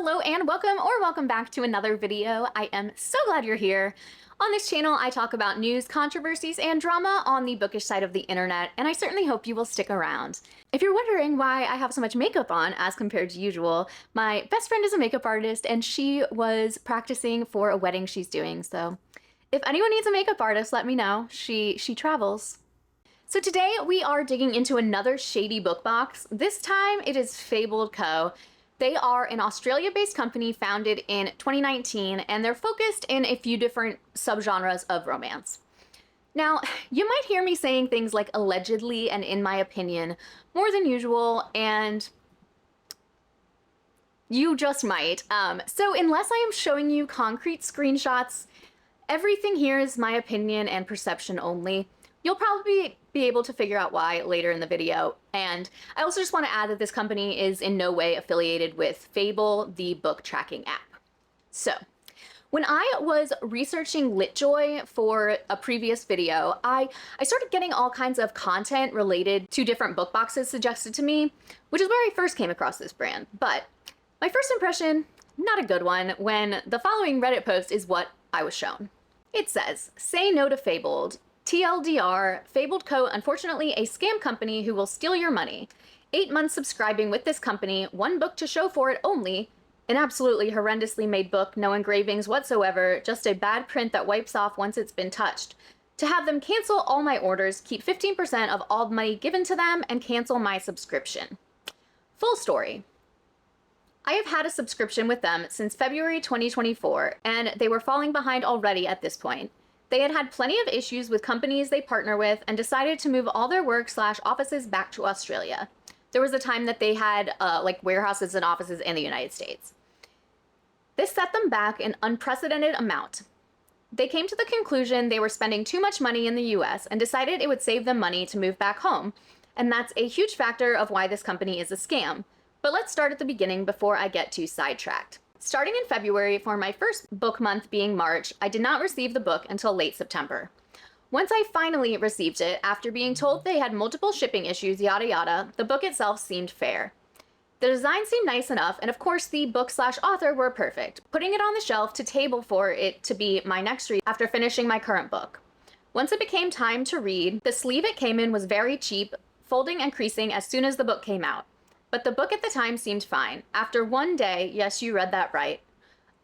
Hello and welcome back to another video. I am so glad you're here. On this channel, I talk about news, controversies, and drama on the bookish side of the internet, and I certainly hope you will stick around. If you're wondering why I have so much makeup on as compared to usual, my best friend is a makeup artist and she was practicing for a wedding she's doing, so if anyone needs a makeup artist, let me know. She travels. So today we are digging into another shady book box. This time it is Fabled Co. They are an Australia-based company founded in 2019, and they're focused in a few different subgenres of romance. Now, you might hear me saying things like allegedly and in my opinion more than usual, and you just might. So unless I am showing you concrete screenshots, everything here is my opinion and perception only. You'll probably be able to figure out why later in the video. And I also just want to add that this company is in no way affiliated with Fable, the book tracking app. So, when I was researching LitJoy for a previous video, I started getting all kinds of content related to different book boxes suggested to me, which is where I first came across this brand. But my first impression, not a good one, when the following Reddit post is what I was shown. It says, "Say no to Fabled. TLDR, Fabled Co. unfortunately a scam company who will steal your money. 8 months subscribing with this company, one book to show for it only. An absolutely horrendously made book, no engravings whatsoever, just a bad print that wipes off once it's been touched. To have them cancel all my orders, keep 15% of all money given to them, and cancel my subscription." Full story. I have had a subscription with them since February 2024, and they were falling behind already at this point. They had had plenty of issues with companies they partner with and decided to move all their work/offices back to Australia. There was a time that they had warehouses and offices in the United States. This set them back an unprecedented amount. They came to the conclusion they were spending too much money in the US and decided it would save them money to move back home. And that's a huge factor of why this company is a scam. But let's start at the beginning before I get too sidetracked. Starting in February, for my first book month being March, I did not receive the book until late September. Once I finally received it, after being told they had multiple shipping issues, yada yada, the book itself seemed fair. The design seemed nice enough, and of course the book/author were perfect, putting it on the shelf to table for it to be my next read after finishing my current book. Once it became time to read, the sleeve it came in was very cheap, folding and creasing as soon as the book came out. But the book at the time seemed fine. After one day, yes, you read that right,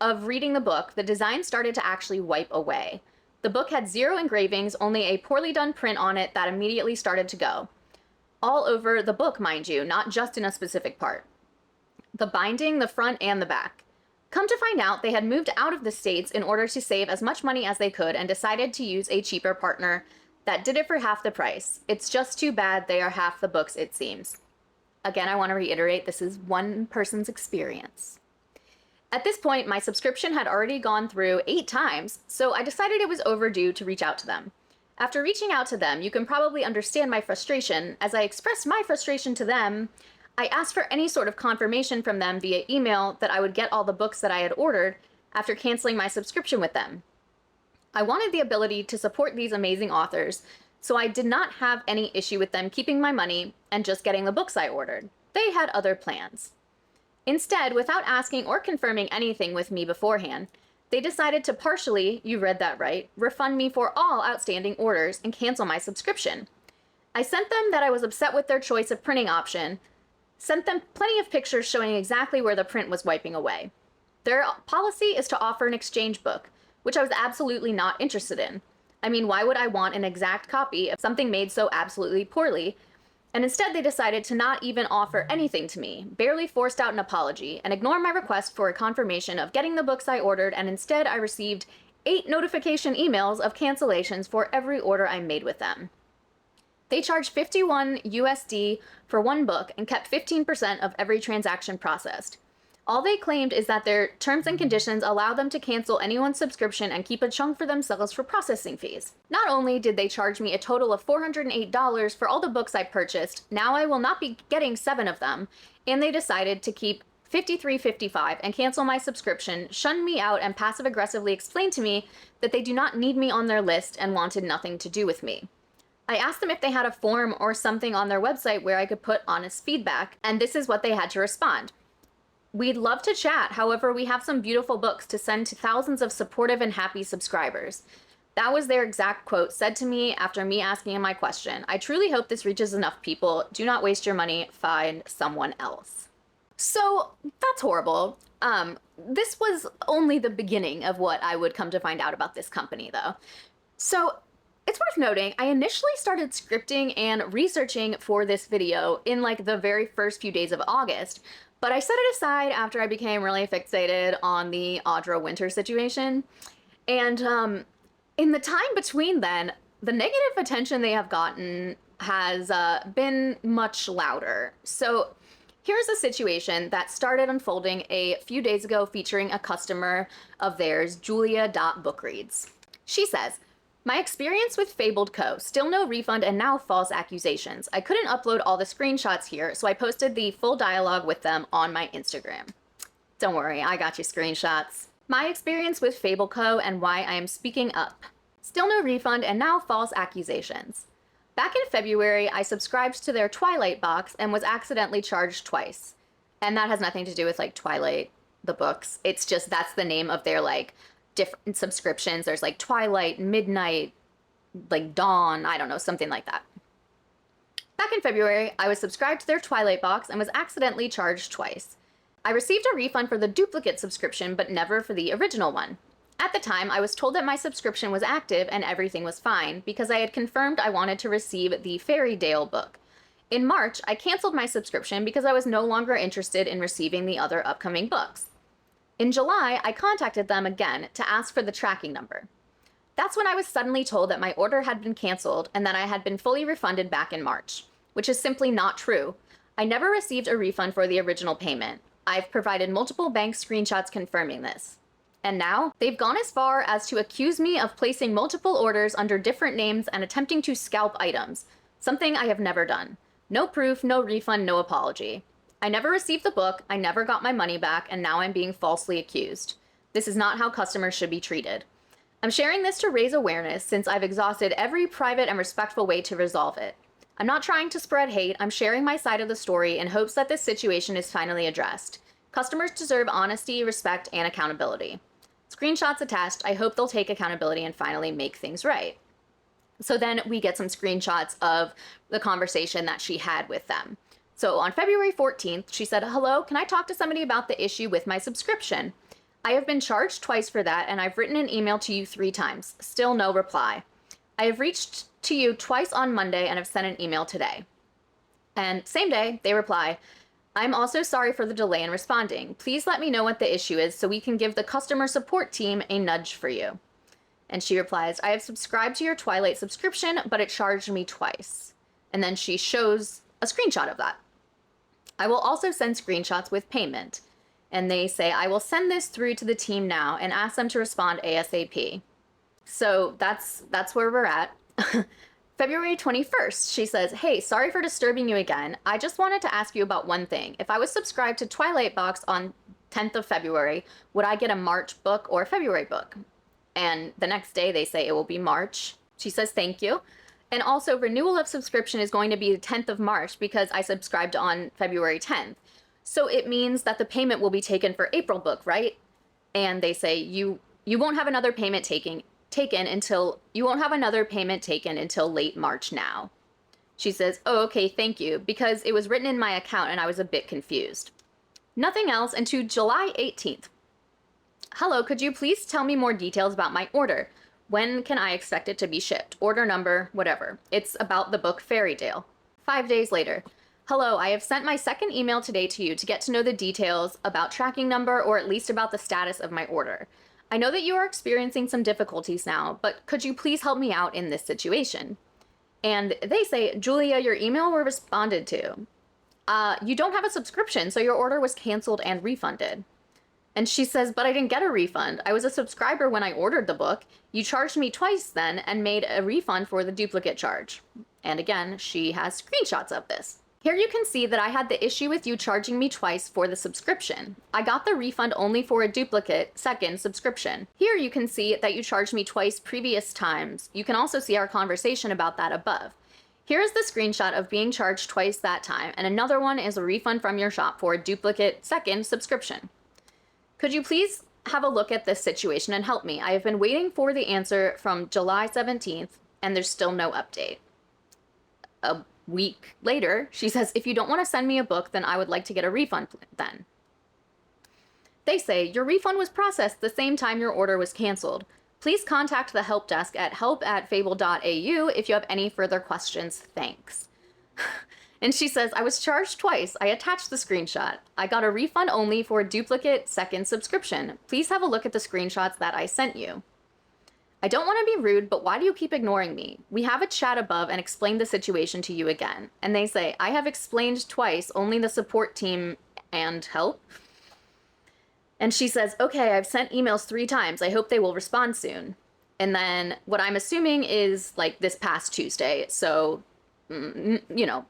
of reading the book, the design started to actually wipe away. The book had 0 engravings, only a poorly done print on it that immediately started to go. All over the book, mind you, not just in a specific part. The binding, the front, and the back. Come to find out, they had moved out of the States in order to save as much money as they could and decided to use a cheaper partner that did it for half the price. It's just too bad they are half the books, it seems. Again, I want to reiterate, this is one person's experience. At this point, my subscription had already gone through 8 times, so I decided it was overdue to reach out to them. After reaching out to them, you can probably understand my frustration. As I expressed my frustration to them, I asked for any sort of confirmation from them via email that I would get all the books that I had ordered after canceling my subscription with them. I wanted the ability to support these amazing authors, so I did not have any issue with them keeping my money and just getting the books I ordered. They had other plans. Instead, without asking or confirming anything with me beforehand, they decided to partially, you read that right, refund me for all outstanding orders and cancel my subscription. I sent them that I was upset with their choice of printing option, sent them plenty of pictures showing exactly where the print was wiping away. Their policy is to offer an exchange book, which I was absolutely not interested in. I mean, why would I want an exact copy of something made so absolutely poorly? And instead they decided to not even offer anything to me, barely forced out an apology, and ignore my request for a confirmation of getting the books I ordered, and instead I received 8 notification emails of cancellations for every order I made with them. They charged $51 USD for one book and kept 15% of every transaction processed. All they claimed is that their terms and conditions allow them to cancel anyone's subscription and keep a chunk for themselves for processing fees. Not only did they charge me a total of $408 for all the books I purchased, now I will not be getting 7 of them, and they decided to keep $53.55 and cancel my subscription, shun me out, and passive-aggressively explain to me that they do not need me on their list and wanted nothing to do with me. I asked them if they had a form or something on their website where I could put honest feedback, and this is what they had to respond. We'd love to chat. However, we have some beautiful books to send to thousands of supportive and happy subscribers. That was their exact quote said to me after me asking him my question. I truly hope this reaches enough people. Do not waste your money. Find someone else. So that's horrible. This was only the beginning of what I would come to find out about this company, though. So it's worth noting, I initially started scripting and researching for this video in like the very first few days of August, but I set it aside after I became really fixated on the Audra Winter situation. And in the time between then, the negative attention they have gotten has been much louder. So here's a situation that started unfolding a few days ago featuring a customer of theirs, Julia.bookreads. She says, "My experience with Fabled Co. Still no refund and now false accusations. I couldn't upload all the screenshots here, so I posted the full dialogue with them on my Instagram. Don't worry, I got you screenshots. My experience with Fable Co. and why I am speaking up. Still no refund and now false accusations. Back in February, I subscribed to their Twilight box and was accidentally charged twice. And that has nothing to do with like Twilight, the books. It's just that's the name of their like different subscriptions. There's like Twilight, Midnight, like Dawn, I don't know, something like that. Back in February, I was subscribed to their Twilight box and was accidentally charged twice. I received a refund for the duplicate subscription, but never for the original one. At the time, I was told that my subscription was active and everything was fine because I had confirmed I wanted to receive the Fairy Tale book. In March, I canceled my subscription because I was no longer interested in receiving the other upcoming books. In July, I contacted them again to ask for the tracking number. That's when I was suddenly told that my order had been canceled and that I had been fully refunded back in March, which is simply not true. I never received a refund for the original payment. I've provided multiple bank screenshots confirming this. And now, they've gone as far as to accuse me of placing multiple orders under different names and attempting to scalp items, something I have never done. No proof, no refund, no apology. I never received the book, I never got my money back, and now I'm being falsely accused. This is not how customers should be treated. I'm sharing this to raise awareness since I've exhausted every private and respectful way to resolve it. I'm not trying to spread hate, I'm sharing my side of the story in hopes that this situation is finally addressed. Customers deserve honesty, respect, and accountability. Screenshots attached, I hope they'll take accountability and finally make things right." So then we get some screenshots of the conversation that she had with them. So on February 14th, she said, "Hello, can I talk to somebody about the issue with my subscription? I have been charged twice for that and I've written an email to you 3 times. Still no reply. I have reached to you twice on Monday and have sent an email today." And same day, they reply, "I'm also sorry for the delay in responding. Please let me know what the issue is so we can give the customer support team a nudge for you." And she replies, "I have subscribed to your Twilight subscription, but it charged me twice." And then she shows a screenshot of that. "I will also send screenshots with payment." And they say, "I will send this through to the team now and ask them to respond ASAP." So that's where we're at. February 21st, she says, "Hey, sorry for disturbing you again. I just wanted to ask you about one thing. If I was subscribed to Twilight Box on 10th of February, would I get a March book or February book?" And the next day they say it will be March. She says, "Thank you. And also renewal of subscription is going to be the 10th of March because I subscribed on February 10th. So it means that the payment will be taken for April book, right?" And they say, you won't have another payment taken until late March now." She says, "Oh, okay, thank you, because it was written in my account and I was a bit confused." Nothing else until July 18th. "Hello, could you please tell me more details about my order? When can I expect it to be shipped? Order number, whatever. It's about the book Fairy Tale." 5 days later. "Hello, I have sent my second email today to you to get to know the details about tracking number or at least about the status of my order. I know that you are experiencing some difficulties now, but could you please help me out in this situation?" And they say, "Julia, your email were responded to. You don't have a subscription, so your order was canceled and refunded." And she says, "But I didn't get a refund. I was a subscriber when I ordered the book. You charged me twice then and made a refund for the duplicate charge." And again, she has screenshots of this. "Here you can see that I had the issue with you charging me twice for the subscription. I got the refund only for a duplicate second subscription. Here you can see that you charged me twice previous times. You can also see our conversation about that above. Here is the screenshot of being charged twice that time, and another one is a refund from your shop for a duplicate second subscription. Could you please have a look at this situation and help me? I have been waiting for the answer from July 17th, and there's still no update. A week later, she says, if you don't want to send me a book, then I would like to get a refund then. They say, your refund was processed the same time your order was canceled. Please contact the help desk at help@fable.au if you have any further questions. Thanks. And she says, I was charged twice. I attached the screenshot. I got a refund only for a duplicate second subscription. Please have a look at the screenshots that I sent you. I don't want to be rude, but why do you keep ignoring me? We have a chat above and explained the situation to you again. And they say, I have explained twice, only the support team and help. And she says, okay, I've sent emails 3 times. I hope they will respond soon. And then what I'm assuming is like this past Tuesday. So, you know,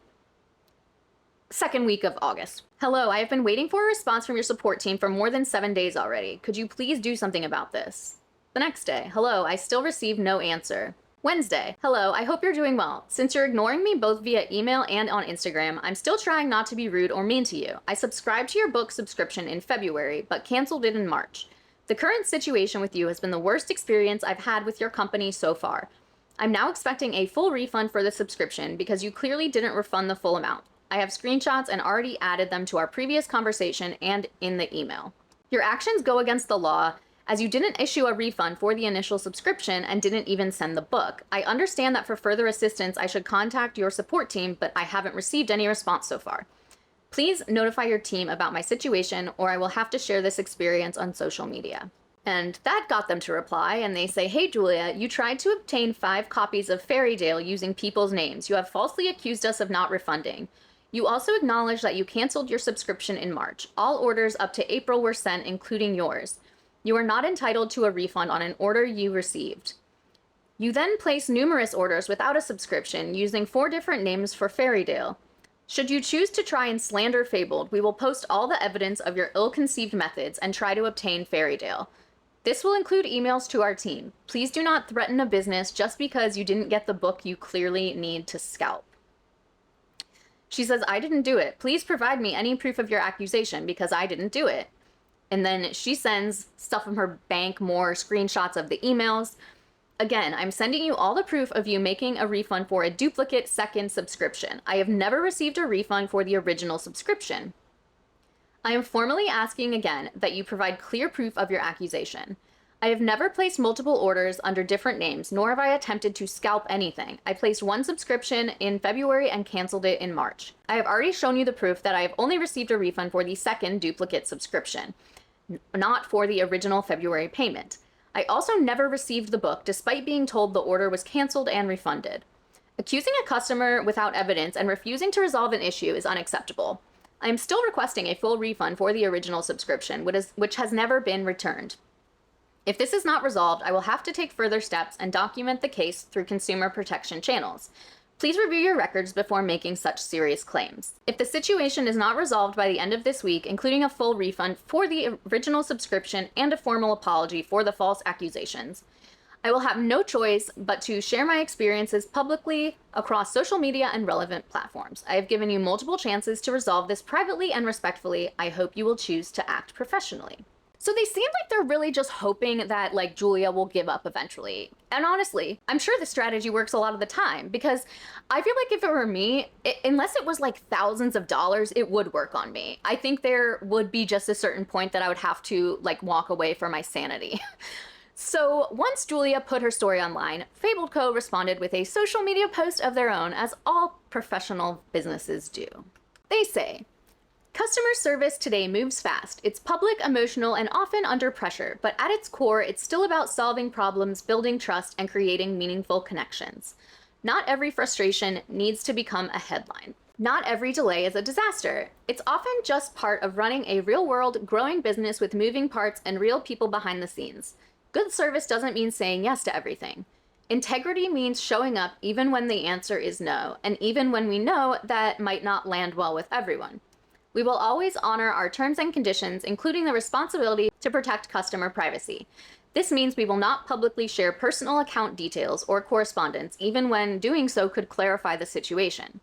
second week of August. Hello, I have been waiting for a response from your support team for more than 7 days already. Could you please do something about this? The next day, hello, I still received no answer. Wednesday, hello, I hope you're doing well. Since you're ignoring me both via email and on Instagram, I'm still trying not to be rude or mean to you. I subscribed to your book subscription in February, but canceled it in March. The current situation with you has been the worst experience I've had with your company so far. I'm now expecting a full refund for the subscription because you clearly didn't refund the full amount. I have screenshots and already added them to our previous conversation and in the email. Your actions go against the law, as you didn't issue a refund for the initial subscription and didn't even send the book. I understand that for further assistance, I should contact your support team, but I haven't received any response so far. Please notify your team about my situation, or I will have to share this experience on social media. And that got them to reply, and they say, hey Julia, you tried to obtain 5 copies of Fairytale using people's names. You have falsely accused us of not refunding. You also acknowledge that you canceled your subscription in March. All orders up to April were sent, including yours. You are not entitled to a refund on an order you received. You then placed numerous orders without a subscription using 4 different names for Fairytale. Should you choose to try and slander Fabled, we will post all the evidence of your ill-conceived methods and try to obtain Fairytale. This will include emails to our team. Please do not threaten a business just because you didn't get the book you clearly need to scalp. She says, I didn't do it. Please provide me any proof of your accusation because I didn't do it. And then she sends stuff from her bank, more screenshots of the emails. Again, I'm sending you all the proof of you making a refund for a duplicate second subscription. I have never received a refund for the original subscription. I am formally asking again that you provide clear proof of your accusation. I have never placed multiple orders under different names, nor have I attempted to scalp anything. I placed 1 subscription in February and canceled it in March. I have already shown you the proof that I have only received a refund for the second duplicate subscription, not for the original February payment. I also never received the book, despite being told the order was canceled and refunded. Accusing a customer without evidence and refusing to resolve an issue is unacceptable. I am still requesting a full refund for the original subscription, which has never been returned. If this is not resolved, I will have to take further steps and document the case through consumer protection channels. Please review your records before making such serious claims. If the situation is not resolved by the end of this week, including a full refund for the original subscription and a formal apology for the false accusations, I will have no choice but to share my experiences publicly across social media and relevant platforms. I have given you multiple chances to resolve this privately and respectfully. I hope you will choose to act professionally. So they seem like they're really just hoping that like Julia will give up eventually. And honestly, I'm sure the strategy works a lot of the time because I feel like if it were me, unless it was like thousands of dollars, it would work on me. I think there would be just a certain point that I would have to like walk away for my sanity. So once Julia put her story online, Fabled Co. responded with a social media post of their own, as all professional businesses do. They say, customer service today moves fast. It's public, emotional, and often under pressure, but at its core, it's still about solving problems, building trust, and creating meaningful connections. Not every frustration needs to become a headline. Not every delay is a disaster. It's often just part of running a real-world, growing business with moving parts and real people behind the scenes. Good service doesn't mean saying yes to everything. Integrity means showing up even when the answer is no, and even when we know that might not land well with everyone. We will always honor our terms and conditions, including the responsibility to protect customer privacy. This means we will not publicly share personal account details or correspondence, even when doing so could clarify the situation.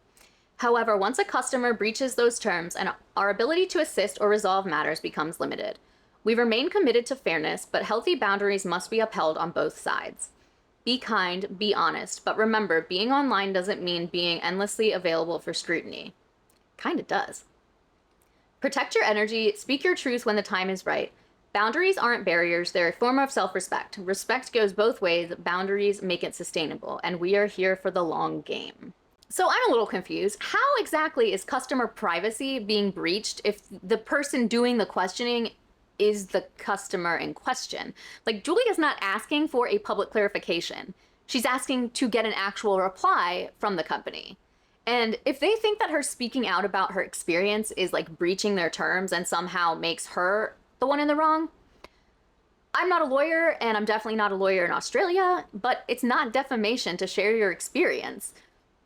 However, once a customer breaches those terms, and our ability to assist or resolve matters becomes limited. We remain committed to fairness, but healthy boundaries must be upheld on both sides. Be kind, be honest, but remember, being online doesn't mean being endlessly available for scrutiny. Kinda does. Protect your energy, speak your truth when the time is right. Boundaries aren't barriers, they're a form of self-respect. Respect goes both ways, boundaries make it sustainable, and we are here for the long game. So I'm a little confused. How exactly is customer privacy being breached if the person doing the questioning is the customer in question? Like, Julia's not asking for a public clarification. She's asking to get an actual reply from the company. And if they think that her speaking out about her experience is like breaching their terms and somehow makes her the one in the wrong, I'm not a lawyer, and I'm definitely not a lawyer in Australia, but it's not defamation to share your experience.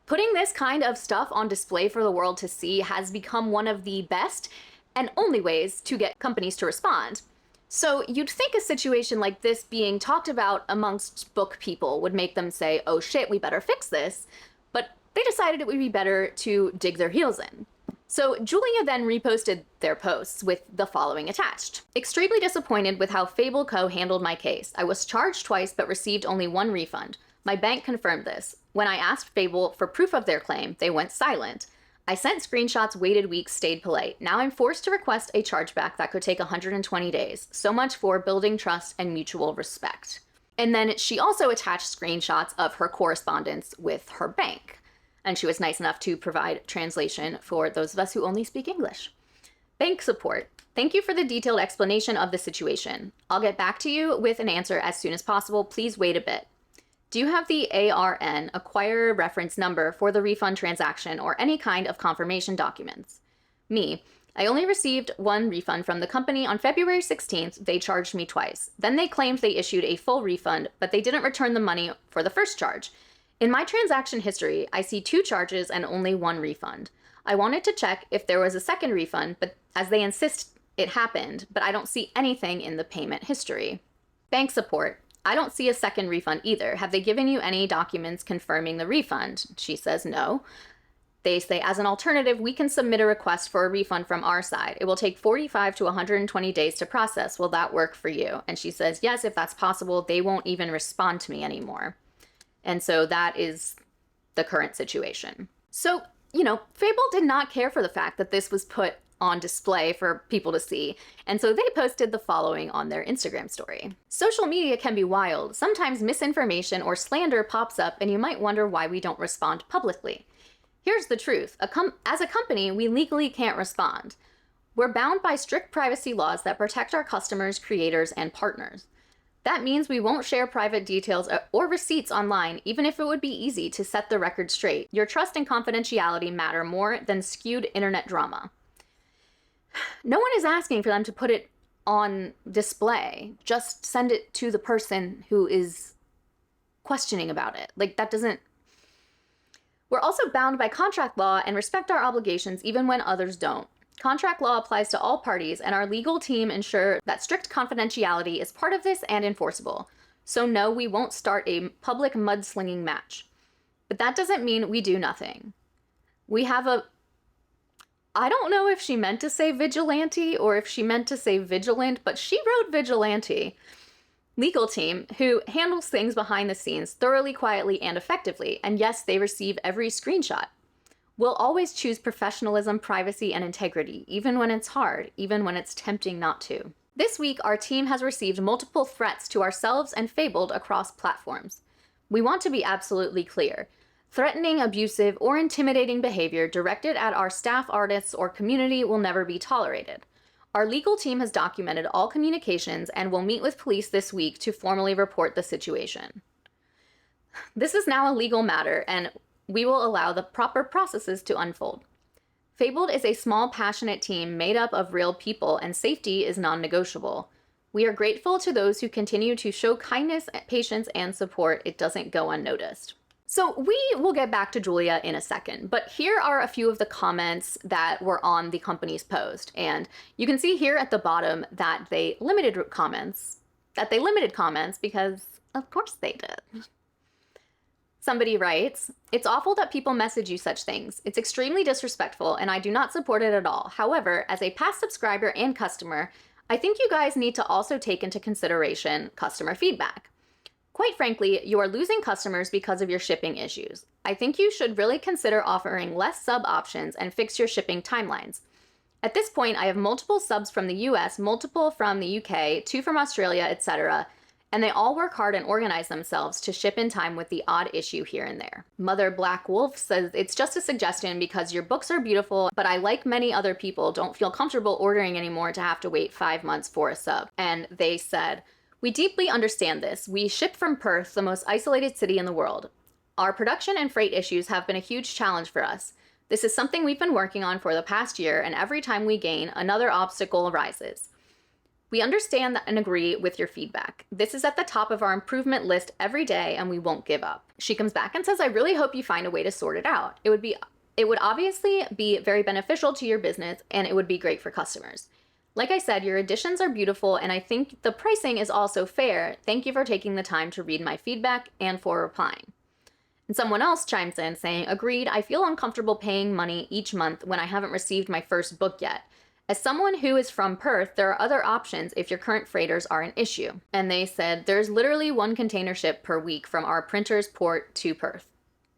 Putting this kind of stuff on display for the world to see has become one of the best and only ways to get companies to respond. So you'd think a situation like this being talked about amongst book people would make them say, oh shit, we better fix this, but they decided it would be better to dig their heels in. So Julia then reposted their posts with the following attached. Extremely disappointed with how Fable Co. handled my case. I was charged twice but received only one refund. My bank confirmed this. When I asked Fable for proof of their claim, they went silent. I sent screenshots, waited weeks, stayed polite. Now I'm forced to request a chargeback that could take 120 days. So much for building trust and mutual respect. And then she also attached screenshots of her correspondence with her bank. And she was nice enough to provide translation for those of us who only speak English. Bank support. Thank you for the detailed explanation of the situation. I'll get back to you with an answer as soon as possible. Please wait a bit. Do you have the ARN, acquirer reference number, for the refund transaction or any kind of confirmation documents? Me. I only received one refund from the company on February 16th. They charged me twice. Then they claimed they issued a full refund, but they didn't return the money for the first charge. In my transaction history, I see 2 charges and only 1 refund. I wanted to check if there was a second refund, but as they insist it happened, but I don't see anything in the payment history. Bank support. I don't see a second refund either. Have they given you any documents confirming the refund? She says no. They say, as an alternative, we can submit a request for a refund from our side. It will take 45 to 120 days to process. Will that work for you? And she says, yes, if that's possible. They won't even respond to me anymore. And so that is the current situation. So, Fable did not care for the fact that this was put on display for people to see. And so they posted the following on their Instagram story. Social media can be wild. Sometimes misinformation or slander pops up and you might wonder why we don't respond publicly. Here's the truth. As a company, we legally can't respond. We're bound by strict privacy laws that protect our customers, creators, and partners. That means we won't share private details or receipts online, even if it would be easy to set the record straight. Your trust and confidentiality matter more than skewed internet drama. No one is asking for them to put it on display. Just send it to the person who is questioning about it. That doesn't... We're also bound by contract law and respect our obligations even when others don't. Contract law applies to all parties, and our legal team ensure that strict confidentiality is part of this and enforceable. So no, we won't start a public mudslinging match. But that doesn't mean we do nothing. We have I don't know if she meant to say vigilante or if she meant to say vigilant, but she wrote vigilante. Legal team who handles things behind the scenes thoroughly, quietly, and effectively. And yes, they receive every screenshot. We'll always choose professionalism, privacy, and integrity, even when it's hard, even when it's tempting not to. This week, our team has received multiple threats to ourselves and Fabled across platforms. We want to be absolutely clear. Threatening, abusive, or intimidating behavior directed at our staff, artists, or community will never be tolerated. Our legal team has documented all communications and will meet with police this week to formally report the situation. This is now a legal matter, and we will allow the proper processes to unfold. Fabled is a small, passionate team made up of real people, and safety is non-negotiable. We are grateful to those who continue to show kindness, patience, and support. It doesn't go unnoticed. So we will get back to Julia in a second, but here are a few of the comments that were on the company's post. And you can see here at the bottom that they limited comments that they limited comments because of course they did. Somebody writes, "It's awful that people message you such things. It's extremely disrespectful and I do not support it at all. However, as a past subscriber and customer, I think you guys need to also take into consideration customer feedback. Quite frankly, you are losing customers because of your shipping issues. I think you should really consider offering less sub options and fix your shipping timelines. At this point, I have multiple subs from the US, multiple from the UK, 2 from Australia, etc., and they all work hard and organize themselves to ship in time with the odd issue here and there." Mother Black Wolf says, "It's just a suggestion because your books are beautiful, but I, like many other people, don't feel comfortable ordering anymore to have to wait 5 months for a sub." And they said, "We deeply understand this. We ship from Perth, the most isolated city in the world. Our production and freight issues have been a huge challenge for us. This is something we've been working on for the past year, and every time we gain, another obstacle arises. We understand and agree with your feedback. This is at the top of our improvement list every day, and we won't give up." She comes back and says, "I really hope you find a way to sort it out. It would obviously be very beneficial to your business, and it would be great for customers. Like I said, your editions are beautiful, and I think the pricing is also fair. Thank you for taking the time to read my feedback and for replying." And someone else chimes in saying, "Agreed, I feel uncomfortable paying money each month when I haven't received my first book yet. As someone who is from Perth, there are other options if your current freighters are an issue." And they said, "There's literally 1 container ship per week from our printer's port to Perth.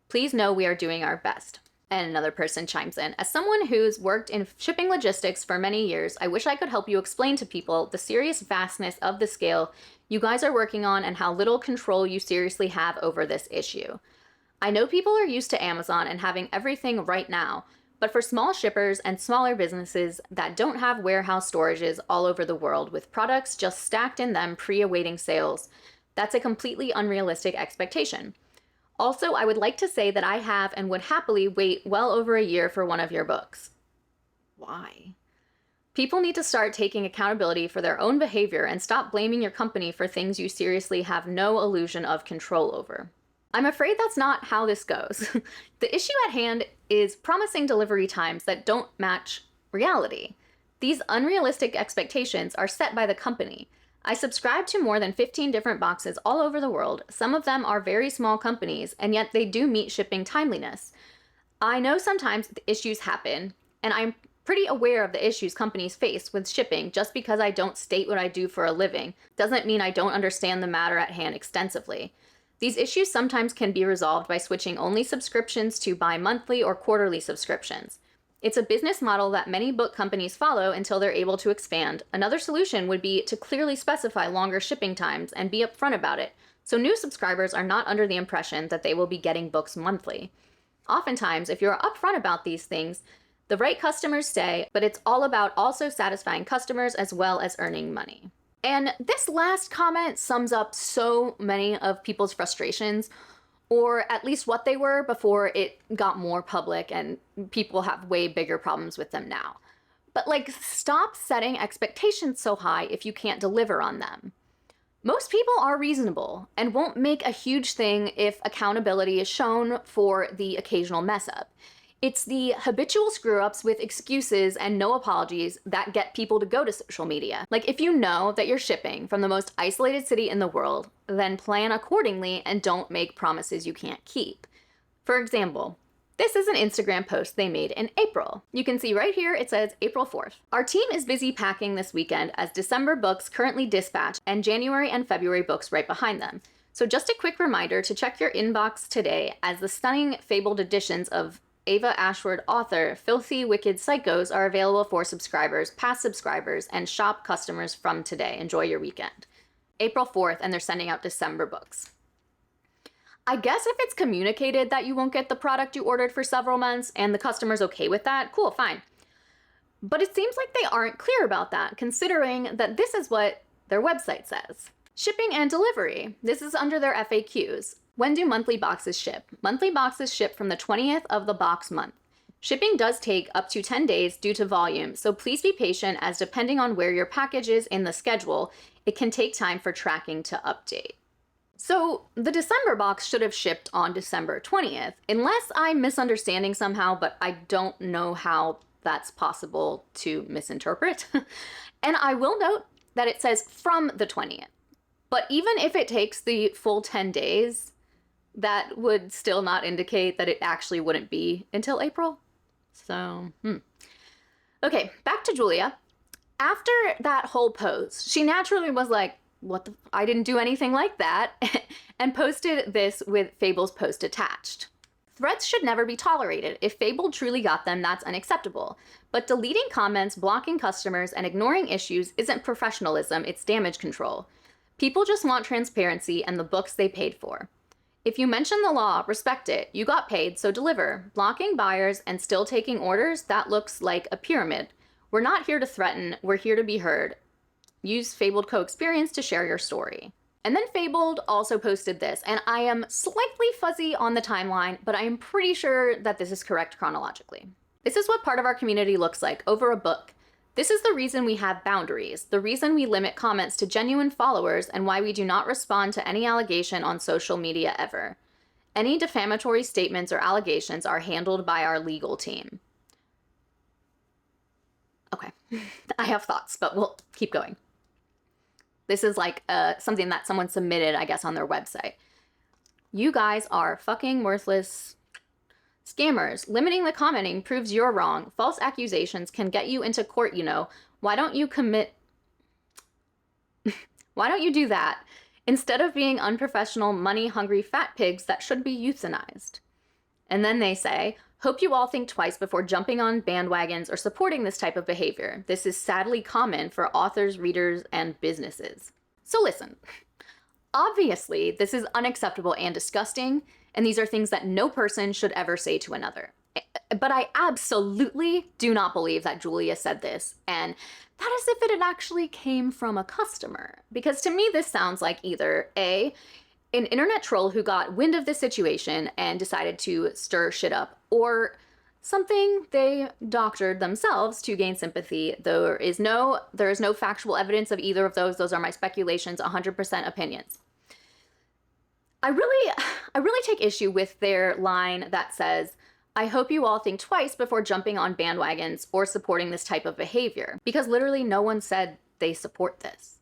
Please know we are doing our best." And another person chimes in, "As someone who's worked in shipping logistics for many years, I wish I could help you explain to people the serious vastness of the scale you guys are working on and how little control you seriously have over this issue. I know people are used to Amazon and having everything right now, but for small shippers and smaller businesses that don't have warehouse storages all over the world with products just stacked in them pre-awaiting sales, that's a completely unrealistic expectation. Also, I would like to say that I have and would happily wait well over a year for one of your books." Why? People need to start taking accountability for their own behavior and stop blaming your company for things you seriously have no illusion of control over. I'm afraid that's not how this goes. The issue at hand is promising delivery times that don't match reality. These unrealistic expectations are set by the company. I subscribe to more than 15 different boxes all over the world. Some of them are very small companies, and yet they do meet shipping timeliness. I know sometimes the issues happen, and I'm pretty aware of the issues companies face with shipping. Just because I don't state what I do for a living doesn't mean I don't understand the matter at hand extensively. These issues sometimes can be resolved by switching only subscriptions to bi-monthly or quarterly subscriptions. It's a business model that many book companies follow until they're able to expand. Another solution would be to clearly specify longer shipping times and be upfront about it, so new subscribers are not under the impression that they will be getting books monthly. Oftentimes, if you're upfront about these things, the right customers stay, but it's all about also satisfying customers as well as earning money." And this last comment sums up so many of people's frustrations, or at least what they were before it got more public and people have way bigger problems with them now. But stop setting expectations so high if you can't deliver on them. Most people are reasonable and won't make a huge thing if accountability is shown for the occasional mess up. It's the habitual screw-ups with excuses and no apologies that get people to go to social media. If you know that you're shipping from the most isolated city in the world, then plan accordingly and don't make promises you can't keep. For example, this is an Instagram post they made in April. You can see right here it says April 4th. "Our team is busy packing this weekend as December books currently dispatched and January and February books right behind them. So just a quick reminder to check your inbox today as the stunning Fabled editions of Ava Ashford author Filthy Wicked Psychos are available for subscribers, past subscribers, and shop customers from today. Enjoy your weekend." April 4th, and they're sending out December books. I guess if it's communicated that you won't get the product you ordered for several months and the customer's okay with that, cool, fine. But it seems like they aren't clear about that, considering that this is what their website says. Shipping and delivery. This is under their FAQs. When do monthly boxes ship? Monthly boxes ship from the 20th of the box month. Shipping does take up to 10 days due to volume, so please be patient as depending on where your package is in the schedule, it can take time for tracking to update. So the December box should have shipped on December 20th, unless I'm misunderstanding somehow, but I don't know how that's possible to misinterpret. And I will note that it says from the 20th. But even if it takes the full 10 days, that would still not indicate that it actually wouldn't be until April. So, Okay, back to Julia. After that whole post, she naturally was like, I didn't do anything like that, and posted this with Fable's post attached. Threats should never be tolerated. If Fable truly got them, that's unacceptable. But deleting comments, blocking customers, and ignoring issues isn't professionalism, it's damage control. People just want transparency and the books they paid for. If you mention the law, respect it. You got paid, so deliver. Blocking buyers and still taking orders, that looks like a pyramid. We're not here to threaten, we're here to be heard. Use Fabled co-experience to share your story. And then Fabled also posted this, and I am slightly fuzzy on the timeline, but I am pretty sure that this is correct chronologically. This is what part of our community looks like over a book. This is the reason we have boundaries, the reason we limit comments to genuine followers, and why we do not respond to any allegation on social media ever. Any defamatory statements or allegations are handled by our legal team. Okay, I have thoughts, but we'll keep going. This is like something that someone submitted, I guess, on their website. You guys are fucking worthless scammers. Limiting the commenting proves you're wrong. False accusations can get you into court, you know. Why don't you Why don't you do that? Instead of being unprofessional, money-hungry fat pigs that should be euthanized. And then they say, hope you all think twice before jumping on bandwagons or supporting this type of behavior. This is sadly common for authors, readers, and businesses. So listen, obviously this is unacceptable and disgusting, and these are things that no person should ever say to another. But I absolutely do not believe that Julia said this, and that is if it had actually came from a customer. Because to me this sounds like either A, an internet troll who got wind of the situation and decided to stir shit up, or something they doctored themselves to gain sympathy. There is no factual evidence of either of those. Those are my speculations, 100% opinions. I really take issue with their line that says, I hope you all think twice before jumping on bandwagons or supporting this type of behavior, because literally no one said they support this.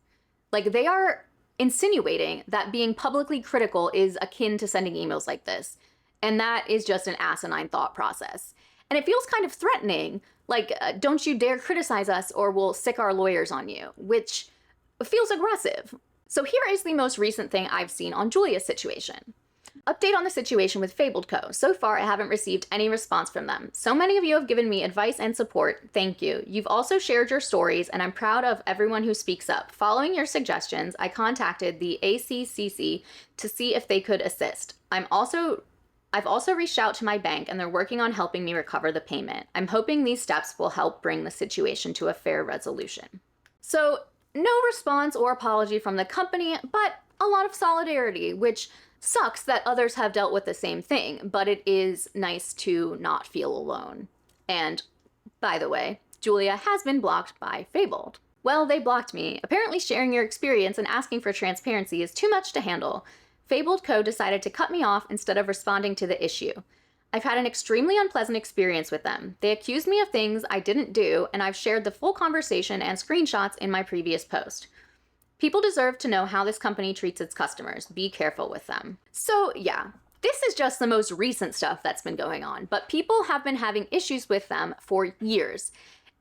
Like, they are insinuating that being publicly critical is akin to sending emails like this. And that is just an asinine thought process. And it feels kind of threatening, like, don't you dare criticize us or we'll sick our lawyers on you, which feels aggressive. So here is the most recent thing I've seen on Julia's situation. Update on the situation with Fabled Co. So far, I haven't received any response from them. So many of you have given me advice and support. Thank you. You've also shared your stories, and I'm proud of everyone who speaks up. Following your suggestions, I contacted the ACCC to see if they could assist. I've also reached out to my bank, and they're working on helping me recover the payment. I'm hoping these steps will help bring the situation to a fair resolution. So, no response or apology from the company, but a lot of solidarity, which sucks that others have dealt with the same thing, but it is nice to not feel alone. And, by the way, Julia has been blocked by Fabled. Well, they blocked me. Apparently sharing your experience and asking for transparency is too much to handle. Fabled Co. decided to cut me off instead of responding to the issue. I've had an extremely unpleasant experience with them. They accused me of things I didn't do, and I've shared the full conversation and screenshots in my previous post. People deserve to know how this company treats its customers. Be careful with them. So yeah, this is just the most recent stuff that's been going on, but people have been having issues with them for years.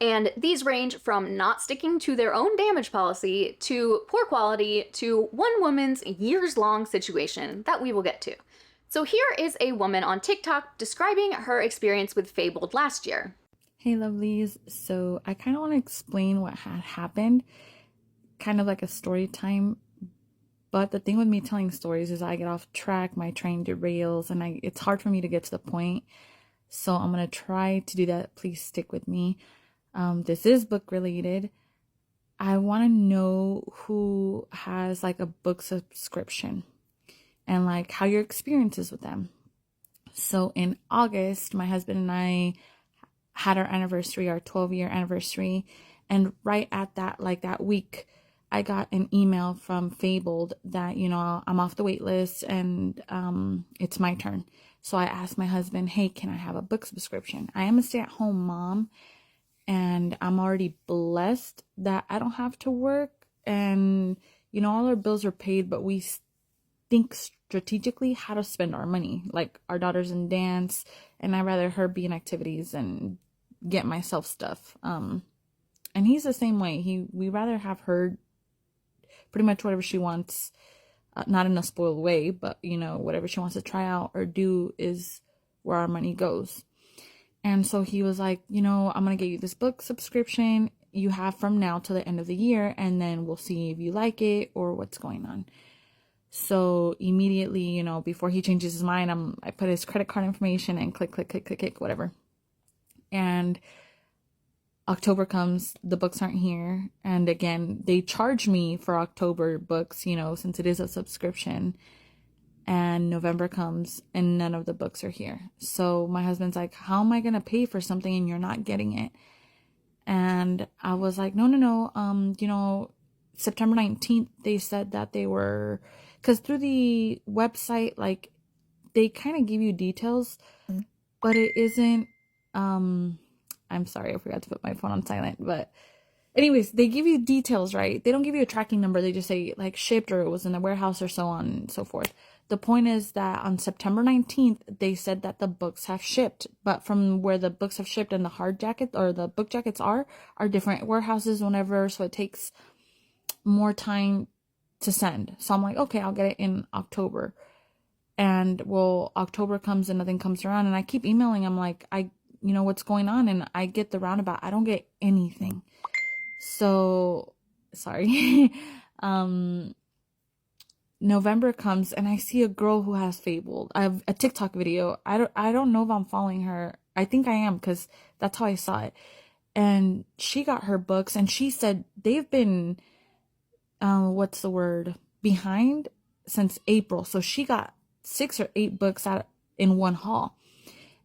And these range from not sticking to their own damage policy to poor quality to one woman's years-long situation that we will get to. So here is a woman on TikTok describing her experience with Fabled last year. Hey lovelies, so I kind of want to explain what had happened, kind of like a story time, but the thing with me telling stories is I get off track, my train derails, and it's hard for me to get to the point, so I'm going to try to do that. Please stick with me. This is book related. I want to know who has like a book subscription and like how your experience is with them. So in August, my husband and I had our anniversary, our 12-year anniversary, and right at that week, I got an email from Fabled that, I'm off the wait list and it's my turn. So I asked my husband, hey, can I have a book subscription? I am a stay-at-home mom and I'm already blessed that I don't have to work. And, all our bills are paid, but we think strategically how to spend our money. Like our daughter's in dance, and I'd rather her be in activities and get myself stuff. And he's the same way. We rather have her pretty much whatever she wants, not in a spoiled way, but whatever she wants to try out or do is where our money goes. And so he was like, I'm gonna get you this book subscription you have from now till the end of the year, and then we'll see if you like it or what's going on. So immediately, before he changes his mind, I put his credit card information and click, whatever. And October comes, the books aren't here. And again, they charge me for October books, since it is a subscription. And November comes and none of the books are here. So my husband's like, how am I going to pay for something and you're not getting it? And I was like, no. September 19th, they said that they were, because through the website, like, they kind of give you details, but it isn't, I'm sorry, I forgot to put my phone on silent, but anyways, they give you details, right? They don't give you a tracking number. They just say, like, shipped or it was in the warehouse or so on and so forth. The point is that on September 19th, they said that the books have shipped, but from where the books have shipped and the hard jacket or the book jackets are different warehouses whenever, so it takes more time to send. So I'm like, okay, I'll get it in October. And well, October comes and nothing comes around, and I keep emailing. I'm like, what's going on? And I get the roundabout. I don't get anything. So sorry. November comes and I see a girl who has Fabled. I have a TikTok video. I don't know if I'm following her. I think I am, because that's how I saw it. And she got her books, and she said they've been behind since April. So she got 6 or 8 books out in one haul.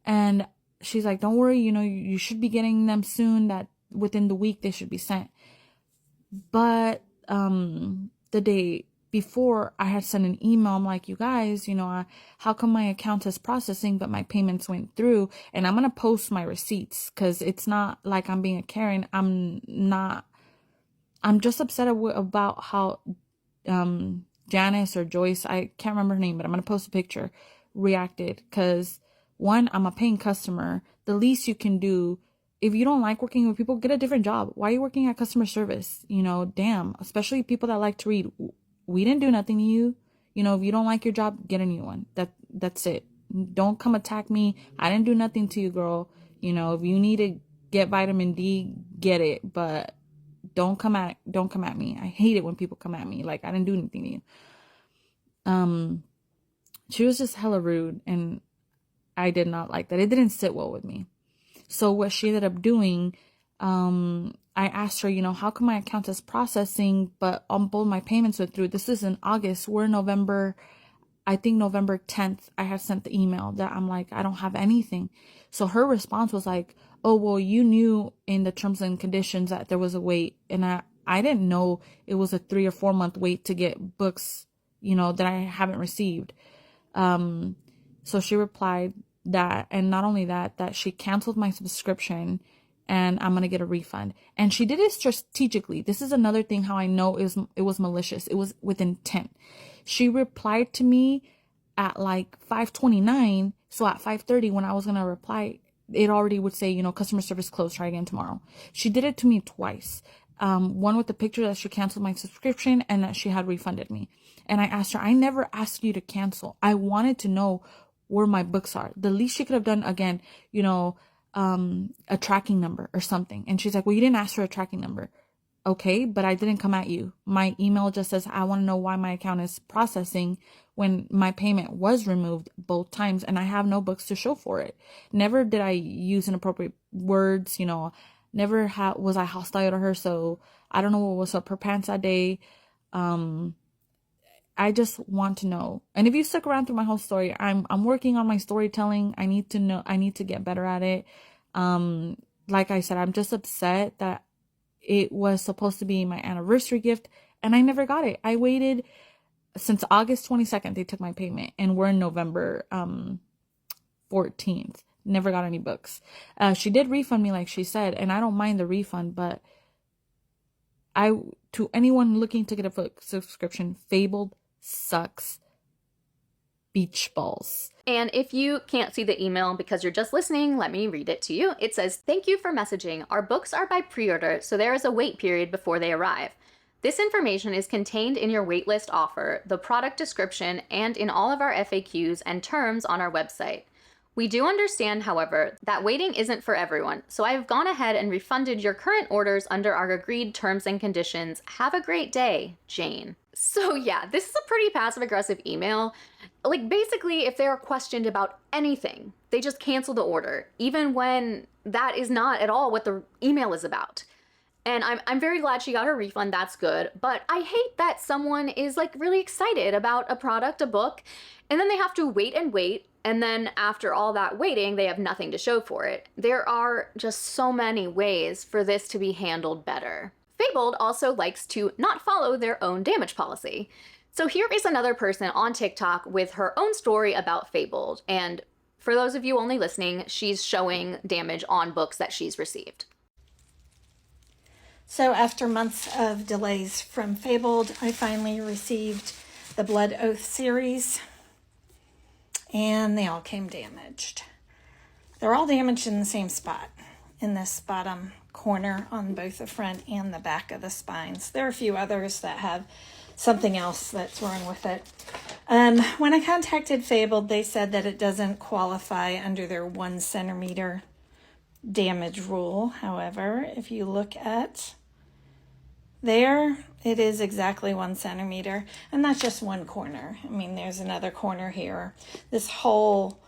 And she's like, don't worry, you should be getting them soon, that within the week they should be sent. But the day before, I had sent an email. I'm like, you guys, how come my account is processing, but my payments went through? And I'm going to post my receipts, because it's not like I'm being a Karen. I'm just upset about how Janice or Joyce, I can't remember her name, but I'm going to post a picture, reacted. Because one, I'm a paying customer. The least you can do, if you don't like working with people, get a different job. Why are you working at customer service? Damn, especially people that like to read. We didn't do nothing to you. If you don't like your job, get a new one. That's it. Don't come attack me. I didn't do nothing to you, girl. If you need to get vitamin D, get it. But don't come at me. I hate it when people come at me. Like, I didn't do anything to you. She was just hella rude, and I did not like that. It didn't sit well with me. So what she ended up doing, I asked her, how come my account is processing, but on both my payments went through? This is in August. We're in November. I think November 10th, I had sent the email that I'm like, I don't have anything. So her response was like, oh, well, you knew in the terms and conditions that there was a wait. And I didn't know it was a 3 or 4 month wait to get books, that I haven't received. So she replied that, and not only that she canceled my subscription and I'm going to get a refund. And she did it strategically. This is another thing how I know it was malicious. It was with intent. She replied to me at like 5:29. So at 5:30, when I was going to reply, it already would say, customer service closed, try again tomorrow. She did it to me twice. One with the picture that she canceled my subscription and that she had refunded me. And I asked her, I never asked you to cancel. I wanted to know where my books are. The least she could have done, again, a tracking number or something. And she's like, well, you didn't ask for a tracking number. Okay, but I didn't come at you. My email just says, I want to know why my account is processing when my payment was removed both times and I have no books to show for it. Never did I use inappropriate words, never was I hostile to her. So I don't know what was up her pants that day. I just want to know. And if you stuck around through my whole story, I'm working on my storytelling. I need to know, I need to get better at it. Like I said, I'm just upset that it was supposed to be my anniversary gift and I never got it. I waited since August 22nd. They took my payment and we're in November 14th. Never got any books. She did refund me like she said, and I don't mind the refund, but To anyone looking to get a book subscription, Fabled sucks beach balls. And if you can't see the email because you're just listening, let me read it to you. It says, "Thank you for messaging. Our books are by pre-order, so there is a wait period before they arrive. This information is contained in your waitlist offer, the product description, and in all of our FAQs and terms on our website. We do understand, however, that waiting isn't for everyone, so I have gone ahead and refunded your current orders under our agreed terms and conditions. Have a great day, Jane." So yeah, this is a pretty passive-aggressive email. Like, basically, if they are questioned about anything, they just cancel the order, even when that is not at all what the email is about. And I'm very glad she got her refund, that's good, but I hate that someone is like really excited about a product, a book, and then they have to wait, and then after all that waiting, they have nothing to show for it. There are just so many ways for this to be handled better. Fabled also likes to not follow their own damage policy. So here is another person on TikTok with her own story about Fabled, and for those of you only listening, she's showing damage on books that she's received. So after months of delays from Fabled, I finally received the Blood Oath series, and they all came damaged. They're all damaged in the same spot, in this bottom corner on both the front and the back of the spines. There are a few others that have something else that's wrong with it. When I contacted Fabled, they said that it doesn't qualify under their 1 centimeter damage rule. However, if you look at there, it is exactly 1 centimeter, and that's just one corner. I mean, there's another corner here. This whole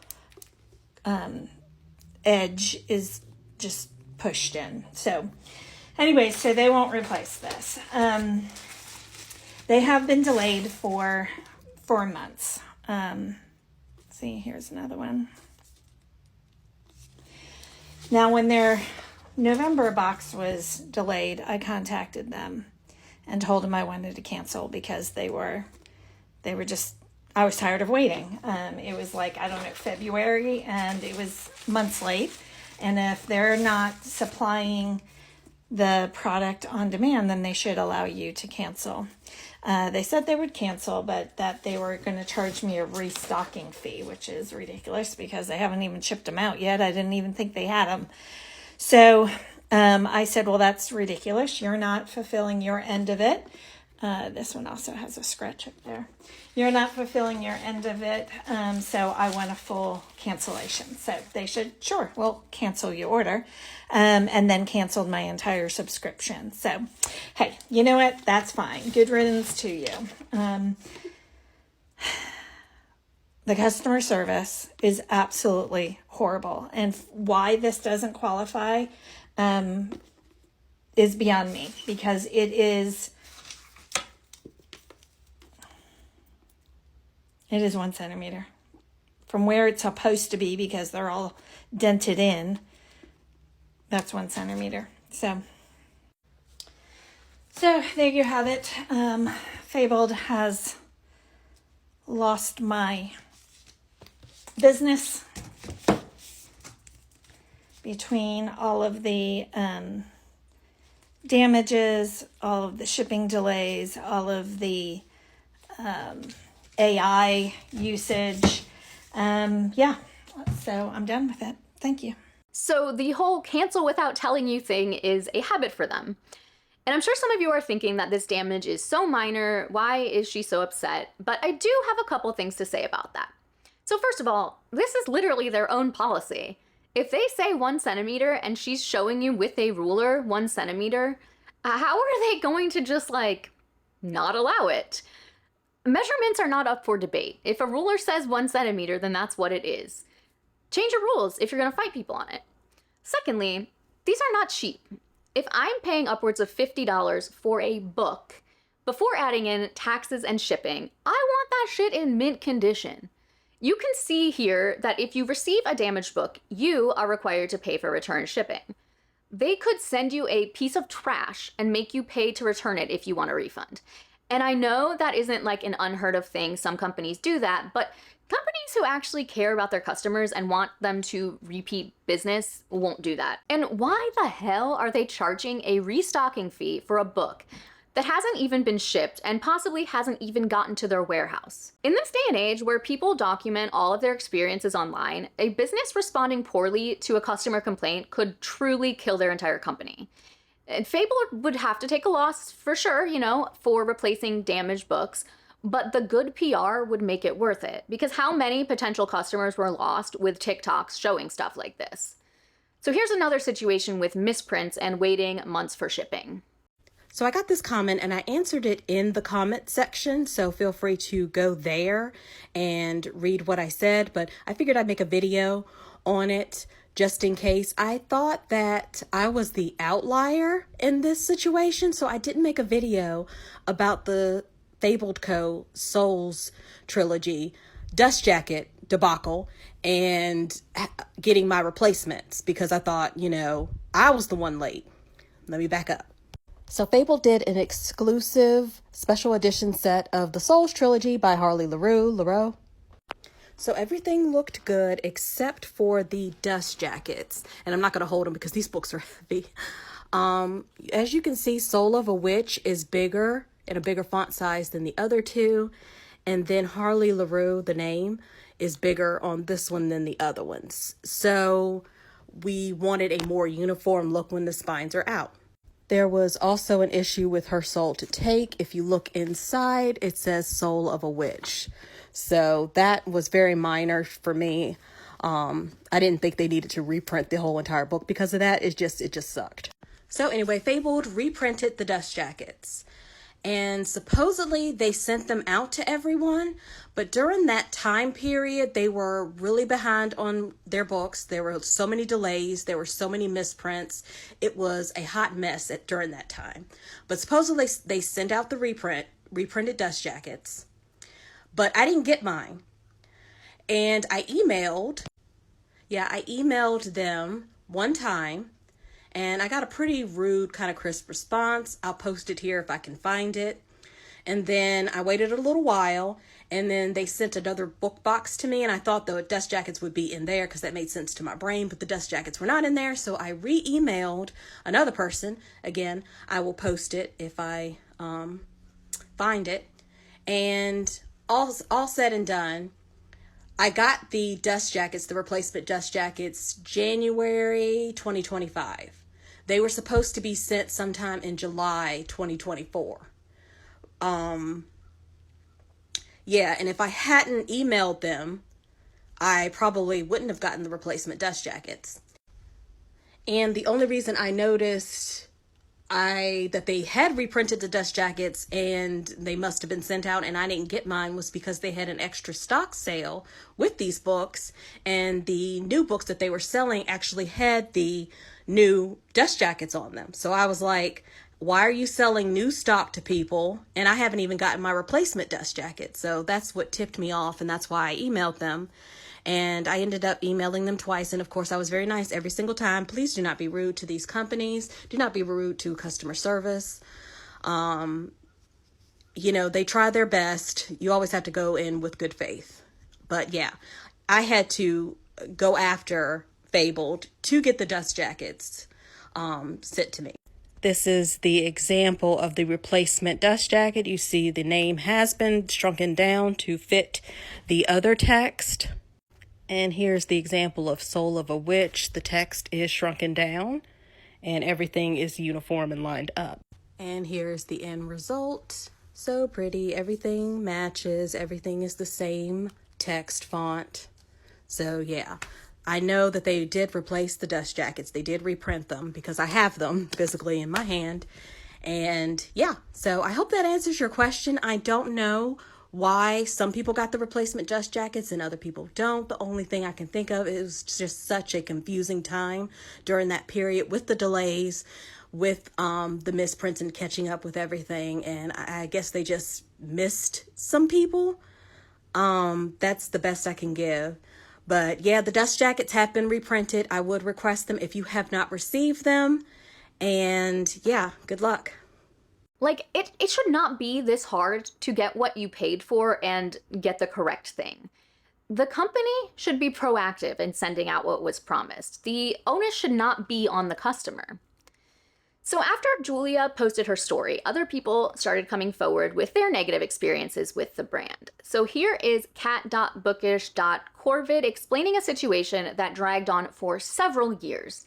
edge is just pushed in. So anyway, so they won't replace this. They have been delayed for 4 months. See, here's another one. Now, when their November box was delayed, I contacted them and told them I wanted to cancel because they were just, I was tired of waiting. It was like, I don't know, February, and it was months late. And if they're not supplying the product on demand, then they should allow you to cancel. They said they would cancel, but that they were going to charge me a restocking fee, which is ridiculous because they haven't even shipped them out yet. I didn't even think they had them. So I said, well, that's ridiculous. You're not fulfilling your end of it. This one also has a scratch up there. You're not fulfilling your end of it, so I want a full cancellation. So they said, sure, we'll cancel your order, and then canceled my entire subscription. So, hey, you know what? That's fine. Good riddance to you. The customer service is absolutely horrible, and why this doesn't qualify is beyond me, because it is 1 centimeter from where it's supposed to be, because they're all dented in. That's 1 centimeter. So there you have it. Fabled has lost my business between all of the damages, all of the shipping delays, all of the AI usage. Yeah, so I'm done with it. Thank you. So the whole cancel without telling you thing is a habit for them. And I'm sure some of you are thinking that this damage is so minor, why is she so upset? But I do have a couple things to say about that. So first of all, this is literally their own policy. If they say 1 centimeter and she's showing you with a ruler 1 centimeter, how are they going to just like not allow it? Measurements are not up for debate. If a ruler says 1 centimeter, then that's what it is. Change your rules if you're going to fight people on it. Secondly, these are not cheap. If I'm paying upwards of $50 for a book, before adding in taxes and shipping, I want that shit in mint condition. You can see here that if you receive a damaged book, you are required to pay for return shipping. They could send you a piece of trash and make you pay to return it if you want a refund. And I know that isn't like an unheard of thing. Some companies do that, but companies Companies who actually care about their customers and want them to repeat business won't do that. And why the hell are they charging a restocking fee for a book that hasn't even been shipped and possibly hasn't even gotten to their warehouse? In this day and age where people document all of their experiences online, a business responding poorly to a customer complaint could truly kill their entire company. And Fable would have to take a loss for sure, you know, for replacing damaged books, but the good PR would make it worth it, because how many potential customers were lost with TikToks showing stuff like this? So here's another situation with misprints and waiting months for shipping. So I got this comment and I answered it in the comment section, so feel free to go there and read what I said, but I figured I'd make a video on it just in case. I thought that I was the outlier in this situation, so I didn't make a video about the Fabled Co. Souls trilogy dust jacket debacle and getting my replacements, because I thought, you know, I was the one late. Let me back up. So Fable did an exclusive special edition set of the Souls trilogy by Harley LaRue. So everything looked good except for the dust jackets. And I'm not going to hold them because these books are heavy. As you can see, Soul of a Witch is bigger in a bigger font size than the other two. And then Harley LaRue, the name, is bigger on this one than the other ones. So we wanted a more uniform look when the spines are out. There was also an issue with her Soul to Take. If you look inside, it says Soul of a Witch. So that was very minor for me. I didn't think they needed to reprint the whole entire book because of that. It just sucked. So anyway, Fabled reprinted the dust jackets. And supposedly they sent them out to everyone, but during that time period, they were really behind on their books. There were so many delays. There were so many misprints. It was a hot mess during that time. But supposedly they sent out the reprinted dust jackets, but I didn't get mine. And I emailed them one time. And I got a pretty rude, kind of crisp response. I'll post it here if I can find it. And then I waited a little while, and then they sent another book box to me, and I thought the dust jackets would be in there because that made sense to my brain, but the dust jackets were not in there, so I re-emailed another person. Again, I will post it if I find it. And all said and done, I got the dust jackets, the replacement dust jackets, January 2025. They were supposed to be sent sometime in July 2024. Yeah, and if I hadn't emailed them, I probably wouldn't have gotten the replacement dust jackets. And the only reason I noticed that they had reprinted the dust jackets and they must have been sent out and I didn't get mine was because they had an extra stock sale with these books, and the new books that they were selling actually had the new dust jackets on them. So I was like, why are you selling new stock to people? And I haven't even gotten my replacement dust jacket. So that's what tipped me off, and that's why I emailed them. And I ended up emailing them twice. And of course, I was very nice every single time. Please do not be rude to these companies. Do not be rude to customer service. You know, they try their best. You always have to go in with good faith. But yeah, I had to go after Fabled to get the dust jackets sent to me. This is the example of the replacement dust jacket. You see the name has been shrunken down to fit the other text. And here's the example of Soul of a Witch. The text is shrunken down and everything is uniform and lined up. And here's the end result. So pretty. Everything matches. Everything is the same text font. So yeah, I know that they did replace the dust jackets. They did reprint them because I have them physically in my hand. And yeah, so I hope that answers your question. I don't know why some people got the replacement dust jackets and other people don't. The only thing I can think of is just such a confusing time during that period with the delays, with the misprints and catching up with everything. And I guess they just missed some people. That's the best I can give. But yeah, the dust jackets have been reprinted. I would request them if you have not received them. And yeah, good luck. Like, it should not be this hard to get what you paid for and get the correct thing. The company should be proactive in sending out what was promised. The onus should not be on the customer. So after Julia posted her story, other people started coming forward with their negative experiences with the brand. So here is cat.bookish.corvid explaining a situation that dragged on for several years.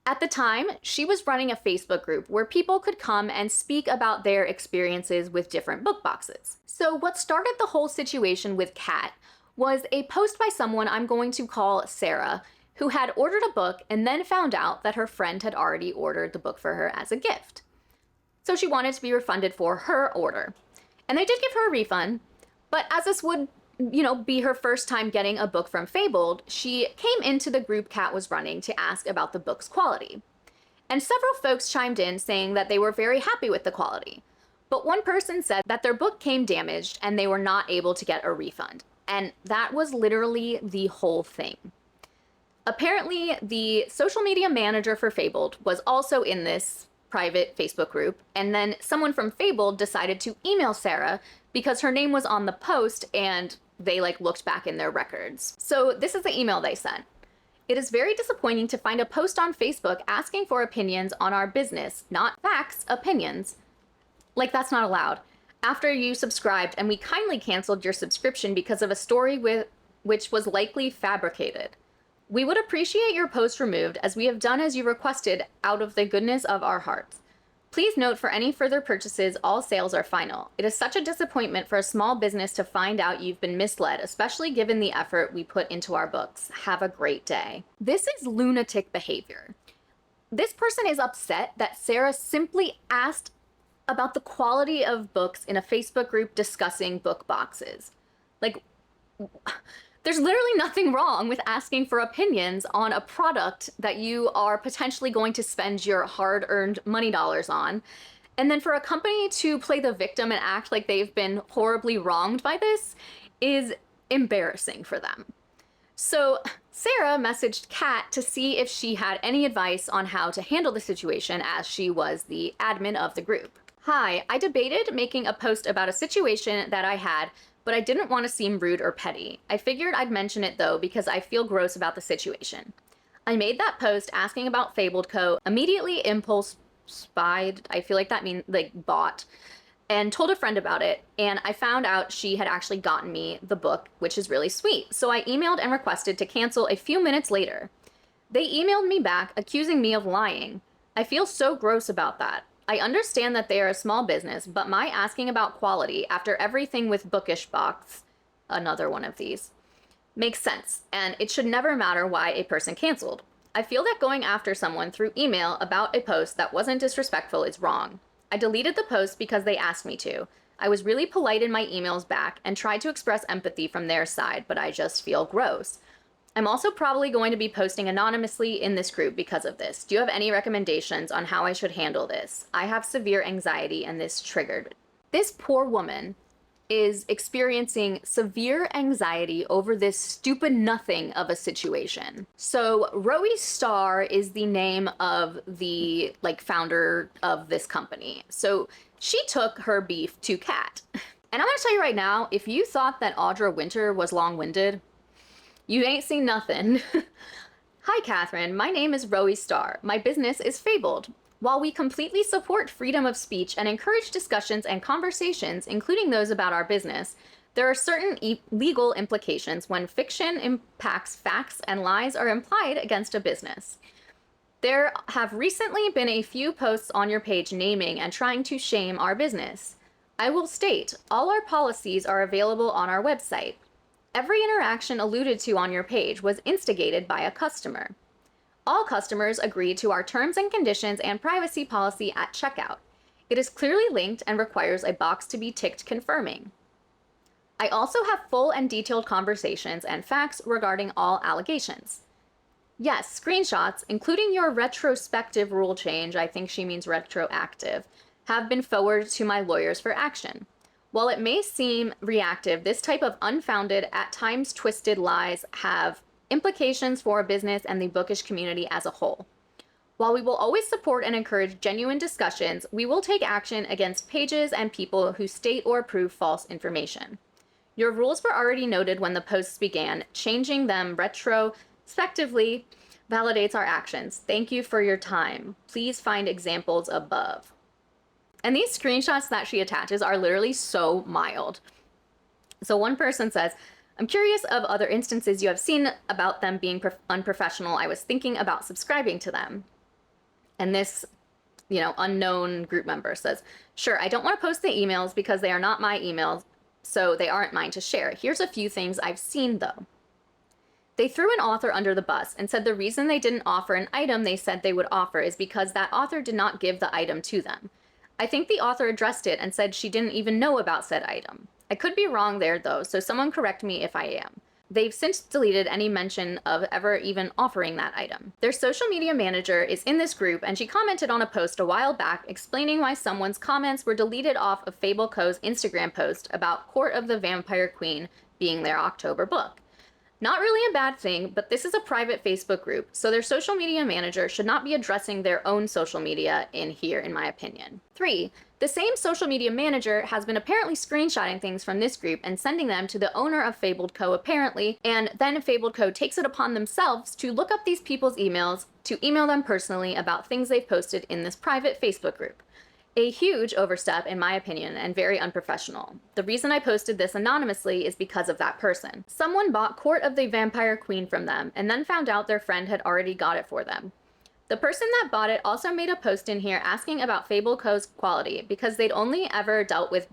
At the time, she was running a Facebook group where people could come and speak about their experiences with different book boxes. So what started the whole situation with Cat was a post by someone I'm going to call Sarah, who had ordered a book and then found out that her friend had already ordered the book for her as a gift. So she wanted to be refunded for her order. And they did give her a refund, but as this would, be her first time getting a book from Fabled, she came into the group Kat was running to ask about the book's quality. And several folks chimed in saying that they were very happy with the quality. But one person said that their book came damaged and they were not able to get a refund. And that was literally the whole thing. Apparently, the social media manager for Fabled was also in this private Facebook group, and then someone from Fabled decided to email Sarah because her name was on the post and they looked back in their records. So this is the email they sent. It is very disappointing to find a post on Facebook asking for opinions on our business, not facts, opinions. That's not allowed. After you subscribed and we kindly canceled your subscription because of a story which was likely fabricated. We would appreciate your post removed as we have done as you requested out of the goodness of our hearts. Please note for any further purchases, all sales are final. It is such a disappointment for a small business to find out you've been misled, especially given the effort we put into our books. Have a great day. This is lunatic behavior. This person is upset that Sarah simply asked about the quality of books in a Facebook group discussing book boxes. There's literally nothing wrong with asking for opinions on a product that you are potentially going to spend your hard-earned money dollars on. And then for a company to play the victim and act like they've been horribly wronged by this is embarrassing for them. So Sarah messaged Kat to see if she had any advice on how to handle the situation, as she was the admin of the group. Hi, I debated making a post about a situation that I had, but I didn't want to seem rude or petty. I figured I'd mention it though because I feel gross about the situation. I made that post asking about Fabled Co. Immediately impulse spied, I feel like that means bought, and told a friend about it, and I found out she had actually gotten me the book, which is really sweet. So I emailed and requested to cancel a few minutes later. They emailed me back accusing me of lying. I feel so gross about that. I understand that they are a small business, but my asking about quality after everything with Bookish Box, another one of these, makes sense, and it should never matter why a person canceled. I feel that going after someone through email about a post that wasn't disrespectful is wrong. I deleted the post because they asked me to. I was really polite in my emails back and tried to express empathy from their side, but I just feel gross. I'm also probably going to be posting anonymously in this group because of this. Do you have any recommendations on how I should handle this? I have severe anxiety and this triggered. This poor woman is experiencing severe anxiety over this stupid nothing of a situation. So Rowie Starr is the name of the founder of this company. So she took her beef to Kat. And I'm gonna tell you right now, if you thought that Audra Winter was long-winded, you ain't seen nothing. Hi, Catherine. My name is Rowie Starr. My business is Fabled. While we completely support freedom of speech and encourage discussions and conversations, including those about our business, there are certain legal implications when fiction impacts facts and lies are implied against a business. There have recently been a few posts on your page naming and trying to shame our business. I will state, all our policies are available on our website. Every interaction alluded to on your page was instigated by a customer. All customers agreed to our terms and conditions and privacy policy at checkout. It is clearly linked and requires a box to be ticked confirming. I also have full and detailed conversations and facts regarding all allegations. Yes, screenshots, including your retrospective rule change, I think she means retroactive, have been forwarded to my lawyers for action. While it may seem reactive, this type of unfounded, at times twisted lies have implications for a business and the bookish community as a whole. While we will always support and encourage genuine discussions, we will take action against pages and people who state or prove false information. Your rules were already noted when the posts began. Changing them retrospectively validates our actions. Thank you for your time. Please find examples above. And these screenshots that she attaches are literally so mild. So one person says, I'm curious of other instances you have seen about them being unprofessional. I was thinking about subscribing to them. And this, unknown group member says, sure, I don't want to post the emails because they are not my emails, so they aren't mine to share. Here's a few things I've seen though. They threw an author under the bus and said the reason they didn't offer an item they said they would offer is because that author did not give the item to them. I think the author addressed it and said she didn't even know about said item. I could be wrong there though, so someone correct me if I am. They've since deleted any mention of ever even offering that item. Their social media manager is in this group, and she commented on a post a while back explaining why someone's comments were deleted off of Fable Co.'s Instagram post about Court of the Vampire Queen being their October book. Not really a bad thing, but this is a private Facebook group, so their social media manager should not be addressing their own social media in here, in my opinion. 3. The same social media manager has been apparently screenshotting things from this group and sending them to the owner of Fabled Co. apparently, and then Fabled Co. takes it upon themselves to look up these people's emails to email them personally about things they've posted in this private Facebook group. A huge overstep, in my opinion, and very unprofessional. The reason I posted this anonymously is because of that person. Someone bought Court of the Vampire Queen from them, and then found out their friend had already got it for them. The person that bought it also made a post in here asking about Fable Co.'s quality, because they'd only ever dealt with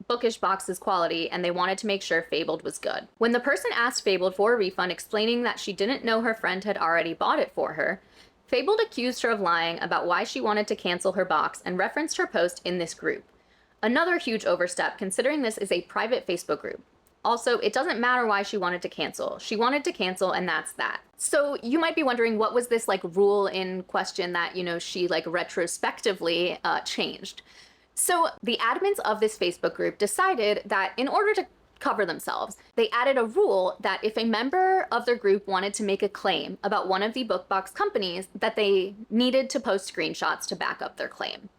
Bookish Box's quality, and they wanted to make sure Fabled was good. When the person asked Fabled for a refund, explaining that she didn't know her friend had already bought it for her, Fabled accused her of lying about why she wanted to cancel her box and referenced her post in this group. Another huge overstep, considering this is a private Facebook group. Also, it doesn't matter why she wanted to cancel. She wanted to cancel, and that's that. So you might be wondering, what was this rule in question that, she retrospectively changed? So the admins of this Facebook group decided that in order to cover themselves, they added a rule that if a member of their group wanted to make a claim about one of the BookBox companies, that they needed to post screenshots to back up their claim.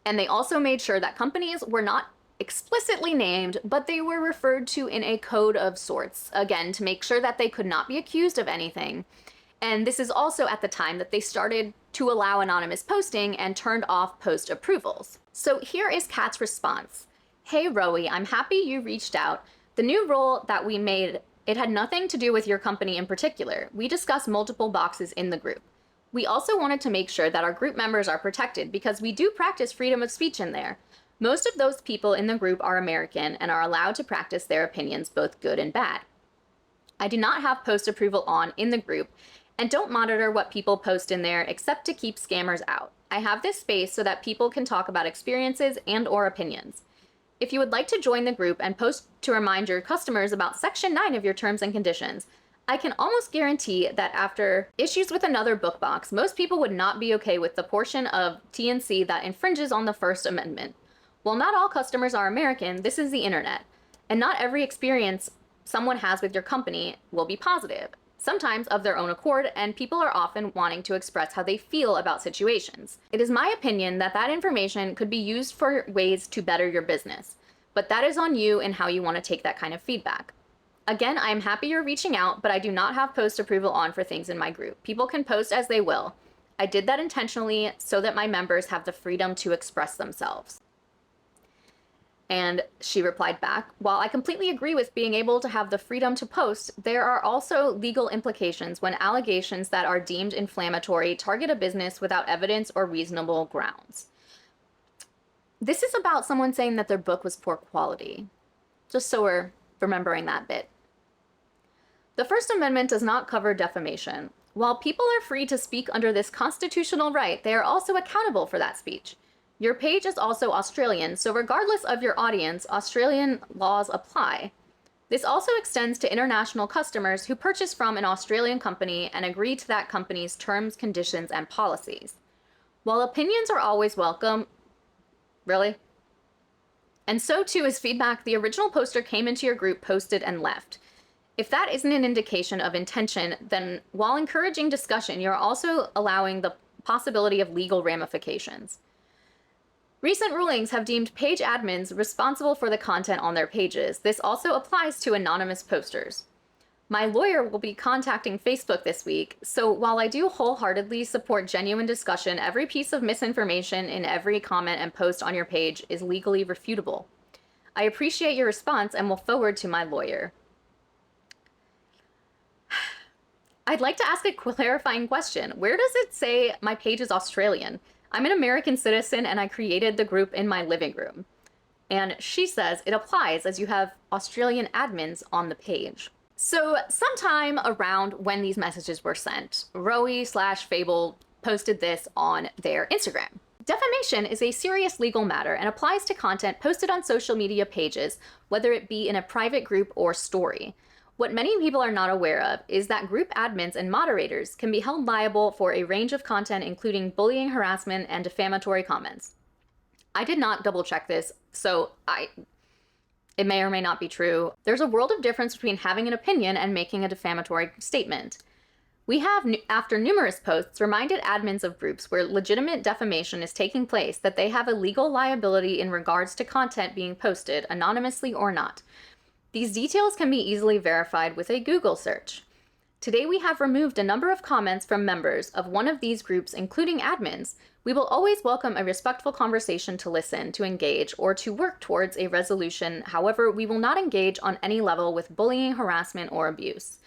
And they also made sure that companies were not explicitly named, but they were referred to in a code of sorts, again, to make sure that they could not be accused of anything. And this is also at the time that they started to allow anonymous posting and turned off post approvals. So here is Kat's response. Hey Rowie, I'm happy you reached out. The new rule that we made, it had nothing to do with your company in particular. We discussed multiple boxes in the group. We also wanted to make sure that our group members are protected because we do practice freedom of speech in there. Most of those people in the group are American and are allowed to practice their opinions, both good and bad. I do not have post approval on in the group and don't monitor what people post in there except to keep scammers out. I have this space so that people can talk about experiences and/or opinions. If you would like to join the group and post to remind your customers about Section 9 of your terms and conditions, I can almost guarantee that after issues with another book box, most people would not be okay with the portion of TNC that infringes on the First Amendment. While not all customers are American, this is the internet, and not every experience someone has with your company will be positive, sometimes of their own accord, and people are often wanting to express how they feel about situations. It is my opinion that that information could be used for ways to better your business, but that is on you and how you want to take that kind of feedback. Again, I am happy you're reaching out, but I do not have post approval on for things in my group. People can post as they will. I did that intentionally so that my members have the freedom to express themselves. And she replied back, while I completely agree with being able to have the freedom to post, there are also legal implications when allegations that are deemed inflammatory target a business without evidence or reasonable grounds. This is about someone saying that their book was poor quality, just so we're remembering that bit. The First Amendment does not cover defamation. While people are free to speak under this constitutional right, they are also accountable for that speech. Your page is also Australian, so regardless of your audience, Australian laws apply. This also extends to international customers who purchase from an Australian company and agree to that company's terms, conditions, and policies. While opinions are always welcome, really? And so too is feedback the original poster came into your group, posted, and left. If that isn't an indication of intention, then while encouraging discussion, you're also allowing the possibility of legal ramifications. Recent rulings have deemed page admins responsible for the content on their pages. This also applies to anonymous posters. My lawyer will be contacting Facebook this week, so while I do wholeheartedly support genuine discussion, every piece of misinformation in every comment and post on your page is legally refutable. I appreciate your response and will forward to my lawyer. I'd like to ask a clarifying question. Where does it say my page is Australian? I'm an American citizen and I created the group in my living room. And she says it applies as you have Australian admins on the page. So sometime around when these messages were sent, Rowie/Fable posted this on their Instagram. Defamation is a serious legal matter and applies to content posted on social media pages, whether it be in a private group or story. What many people are not aware of is that group admins and moderators can be held liable for a range of content, including bullying, harassment, and defamatory comments. I did not double check this, so it may or may not be true. There's a world of difference between having an opinion and making a defamatory statement. We have, after numerous posts, reminded admins of groups where legitimate defamation is taking place that they have a legal liability in regards to content being posted, anonymously or not. These details can be easily verified with a Google search. Today we have removed a number of comments from members of one of these groups, including admins. We will always welcome a respectful conversation to listen, to engage, or to work towards a resolution. However, we will not engage on any level with bullying, harassment, or abuse.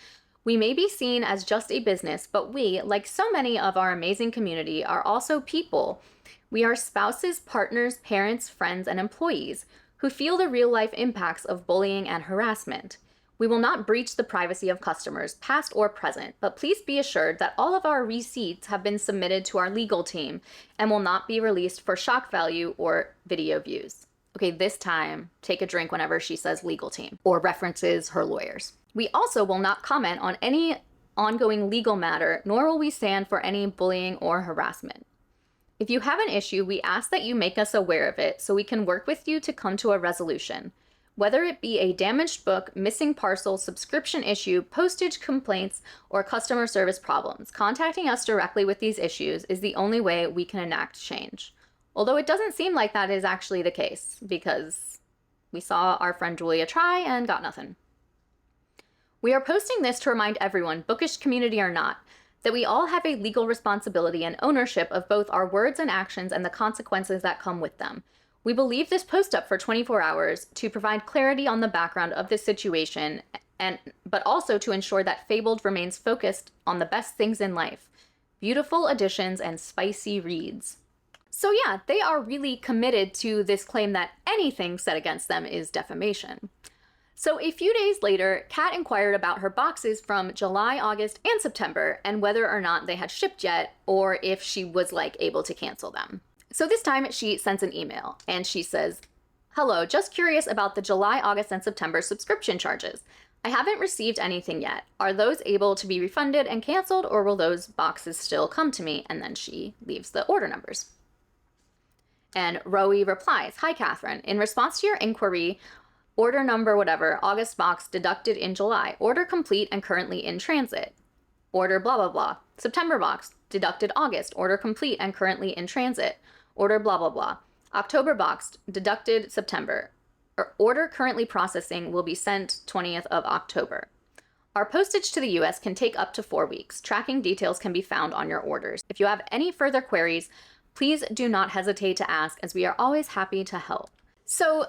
We may be seen as just a business, but we, like so many of our amazing community, are also people. We are spouses, partners, parents, friends, and employees who feel the real-life impacts of bullying and harassment. We will not breach the privacy of customers, past or present, but please be assured that all of our receipts have been submitted to our legal team and will not be released for shock value or video views. Okay, this time, take a drink whenever she says legal team or references her lawyers. We also will not comment on any ongoing legal matter, nor will we stand for any bullying or harassment. If you have an issue, we ask that you make us aware of it so we can work with you to come to a resolution. Whether it be a damaged book, missing parcel, subscription issue, postage complaints, or customer service problems, contacting us directly with these issues is the only way we can enact change. Although it doesn't seem like that is actually the case, because we saw our friend Julia try and got nothing. We are posting this to remind everyone, bookish community or not, that we all have a legal responsibility and ownership of both our words and actions and the consequences that come with them. We will leave this post up for 24 hours to provide clarity on the background of this situation, but also to ensure that Fabled remains focused on the best things in life, beautiful additions and spicy reads. So yeah, they are really committed to this claim that anything said against them is defamation. So a few days later, Kat inquired about her boxes from July, August, and September, and whether or not they had shipped yet, or if she was able to cancel them. So this time she sends an email, and she says, "Hello, just curious about the July, August, and September subscription charges. I haven't received anything yet. Are those able to be refunded and canceled, or will those boxes still come to me?" And then she leaves the order numbers. And Rowie replies, "Hi, Catherine. In response to your inquiry, order number whatever, August box deducted in July. Order complete and currently in transit. Order blah blah blah. September box deducted August. Order complete and currently in transit. Order blah blah blah. October box deducted September. Order currently processing will be sent 20th of October. Our postage to the US can take up to 4 weeks. Tracking details can be found on your orders. If you have any further queries, please do not hesitate to ask, as we are always happy to help." So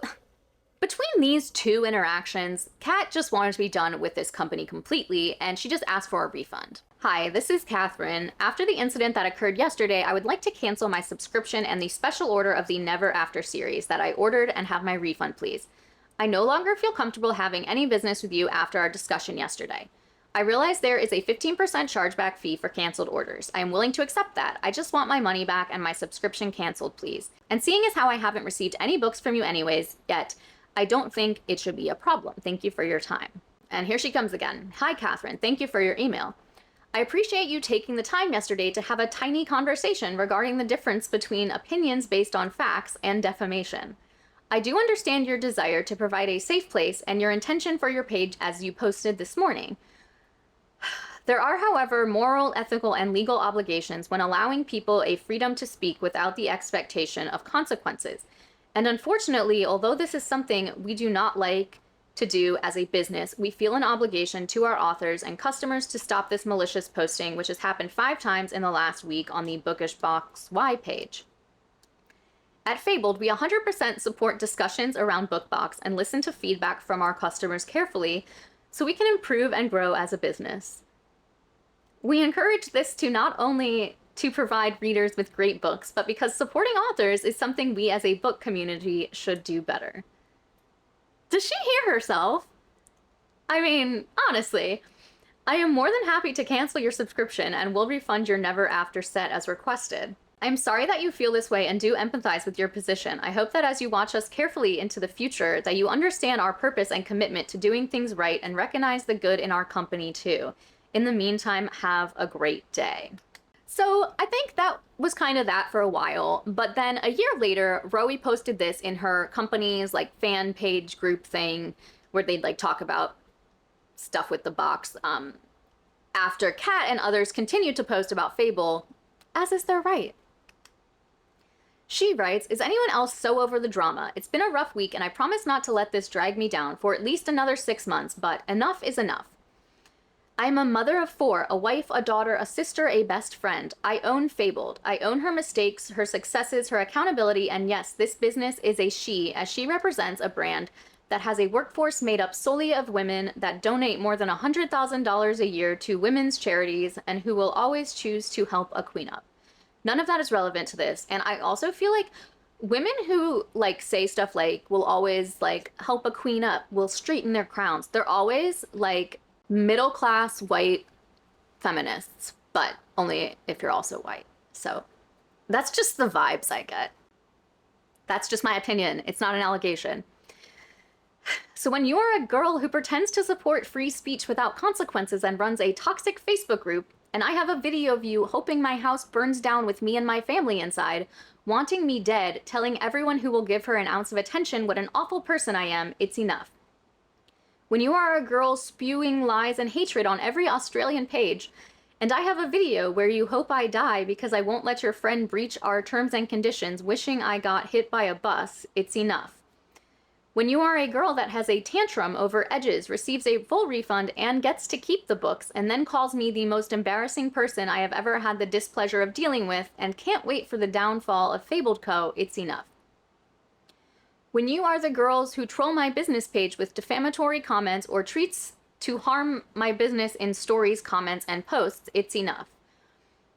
between these two interactions, Kat just wanted to be done with this company completely, and she just asked for a refund. "Hi, this is Catherine. After the incident that occurred yesterday, I would like to cancel my subscription and the special order of the Never After series that I ordered and have my refund, please. I no longer feel comfortable having any business with you after our discussion yesterday. I realize there is a 15% chargeback fee for canceled orders. I am willing to accept that. I just want my money back and my subscription canceled, please. And seeing as how I haven't received any books from you anyways yet, I don't think it should be a problem. Thank you for your time." And here she comes again. "Hi, Catherine. Thank you for your email. I appreciate you taking the time yesterday to have a tiny conversation regarding the difference between opinions based on facts and defamation. I do understand your desire to provide a safe place and your intention for your page as you posted this morning. There are, however, moral, ethical, and legal obligations when allowing people a freedom to speak without the expectation of consequences. And unfortunately, although this is something we do not like to do as a business, we feel an obligation to our authors and customers to stop this malicious posting, which has happened 5 times in the last week on the Bookish Box Y page. At Fabled, we 100% support discussions around BookBox and listen to feedback from our customers carefully so we can improve and grow as a business. We encourage this to not only to provide readers with great books, but because supporting authors is something we as a book community should do better. Does she hear herself? I mean, honestly, I am more than happy to cancel your subscription and will refund your Never After set as requested. I'm sorry that you feel this way and do empathize with your position. I hope that as you watch us carefully into the future, that you understand our purpose and commitment to doing things right and recognize the good in our company too. In the meantime, have a great day. So I think that was kind of that for a while, but then a year later, Rowie posted this in her company's like fan page group thing where they'd like talk about stuff with the box. After Kat and others continued to post about Fable, as is their right. She writes, is anyone else so over the drama? It's been a rough week and I promise not to let this drag me down for at least another 6 months, but enough is enough. I am a mother of 4, a wife, a daughter, a sister, a best friend. I own Fabled. I own her mistakes, her successes, her accountability, and yes, this business is a she, as she represents a brand that has a workforce made up solely of women that donate more than $100,000 a year to women's charities and who will always choose to help a queen up. None of that is relevant to this, and I also feel like women who like say stuff like will always like help a queen up, will straighten their crowns. They're always like middle-class white feminists, but only if you're also white. So that's just the vibes I get. That's just my opinion. It's not an allegation. So when you are a girl who pretends to support free speech without consequences and runs a toxic Facebook group, and I have a video of you hoping my house burns down with me and my family inside, wanting me dead, telling everyone who will give her an ounce of attention what an awful person I am, it's enough. When you are a girl spewing lies and hatred on every Australian page, and I have a video where you hope I die because I won't let your friend breach our terms and conditions, wishing I got hit by a bus, it's enough. When you are a girl that has a tantrum over edges, receives a full refund, and gets to keep the books, and then calls me the most embarrassing person I have ever had the displeasure of dealing with, and can't wait for the downfall of Fabled Co., it's enough. When you are the girls who troll my business page with defamatory comments or tweets to harm my business in stories, comments, and posts, it's enough.